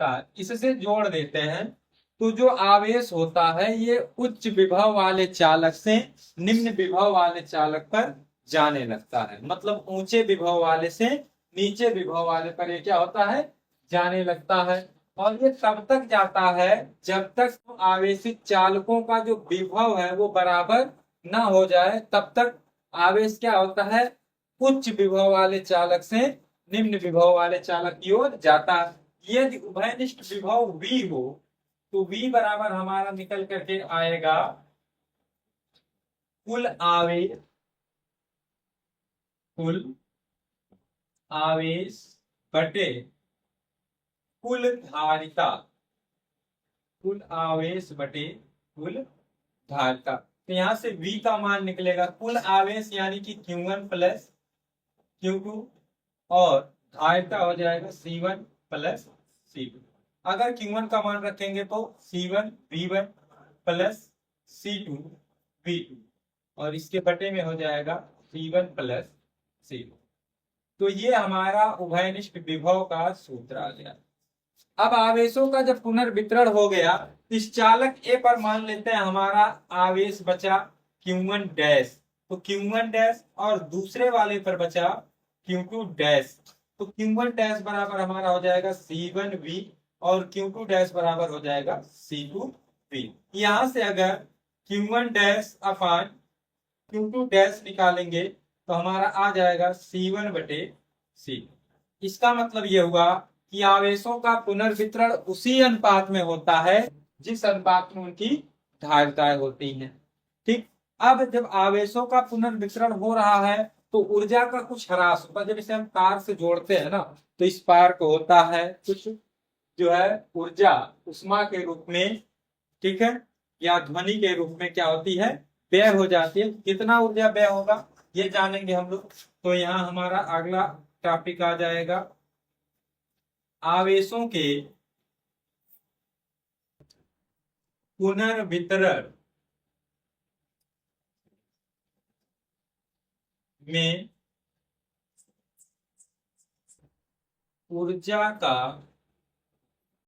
Speaker 4: तार, इससे जोड़ देते हैं तो जो आवेश होता है ये उच्च विभव वाले चालक से निम्न विभव वाले चालक पर जाने लगता है। मतलब ऊंचे विभव वाले से नीचे विभव वाले पर ये क्या होता है, जाने लगता है। और ये तब तक जाता है जब तक आवेशित चालकों का जो विभव है वो बराबर ना हो जाए, तब तक आवेश क्या होता है, उच्च विभव वाले चालक से निम्न विभव वाले चालक की ओर जाता है। यदि उभयनिष्ठ विभव V हो तो V बराबर हमारा निकल करके आएगा कुल आवेश बटे कुल धारिता, कुल आवेश बटे कुल धारिता। तो यहां से V का मान निकलेगा कुल आवेश यानी कि Q1 प्लस Q2 और धारिता हो जाएगा C1 प्लस C2। अगर Q1 का मान रखेंगे तो C1 V1 plus C2 V2 और इसके बटे में हो जाएगा C1 प्लस C2। तो ये हमारा उभयनिष्ठ विभव का सूत्र आ गया। अब आवेशों का जब पुनर्वितरण हो गया, इस चालक ए पर मान लेते हैं हमारा आवेश बचा Q1 डैश, तो Q1 डैश और दूसरे वाले पर बचा Q2 डैश। तो Q1 डैश बराबर हमारा हो जाएगा C1 V और Q2 डैश बराबर हो जाएगा C2 V। यहां से अगर Q1 डैश अपान Q2 डैश निकालेंगे तो हमारा आ जाएगा C1 बटे C। इसका मतलब ये हुआ कि आवेशों का पुनर्वितरण उसी अनुपात में होता है जिस अनुपात में उनकी धारिताएं होती हैं। ठीक, अब जब आवेशों का पुनर्वितरण हो रहा है तो ऊर्जा का कुछ ह्रास होता है। जब इसे हम तार से जोड़ते हैं ना तो इस पार को होता है कुछ जो है ऊर्जा उष्मा के रूप में, ठीक है, या ध्वनि के रूप में क्या होती है, व्यय हो जाती है। कितना ऊर्जा व्यय होगा ये जानेंगे हम लोग। तो यहाँ हमारा अगला टॉपिक आ जाएगा आवेशों के पुनर्वितरण में ऊर्जा का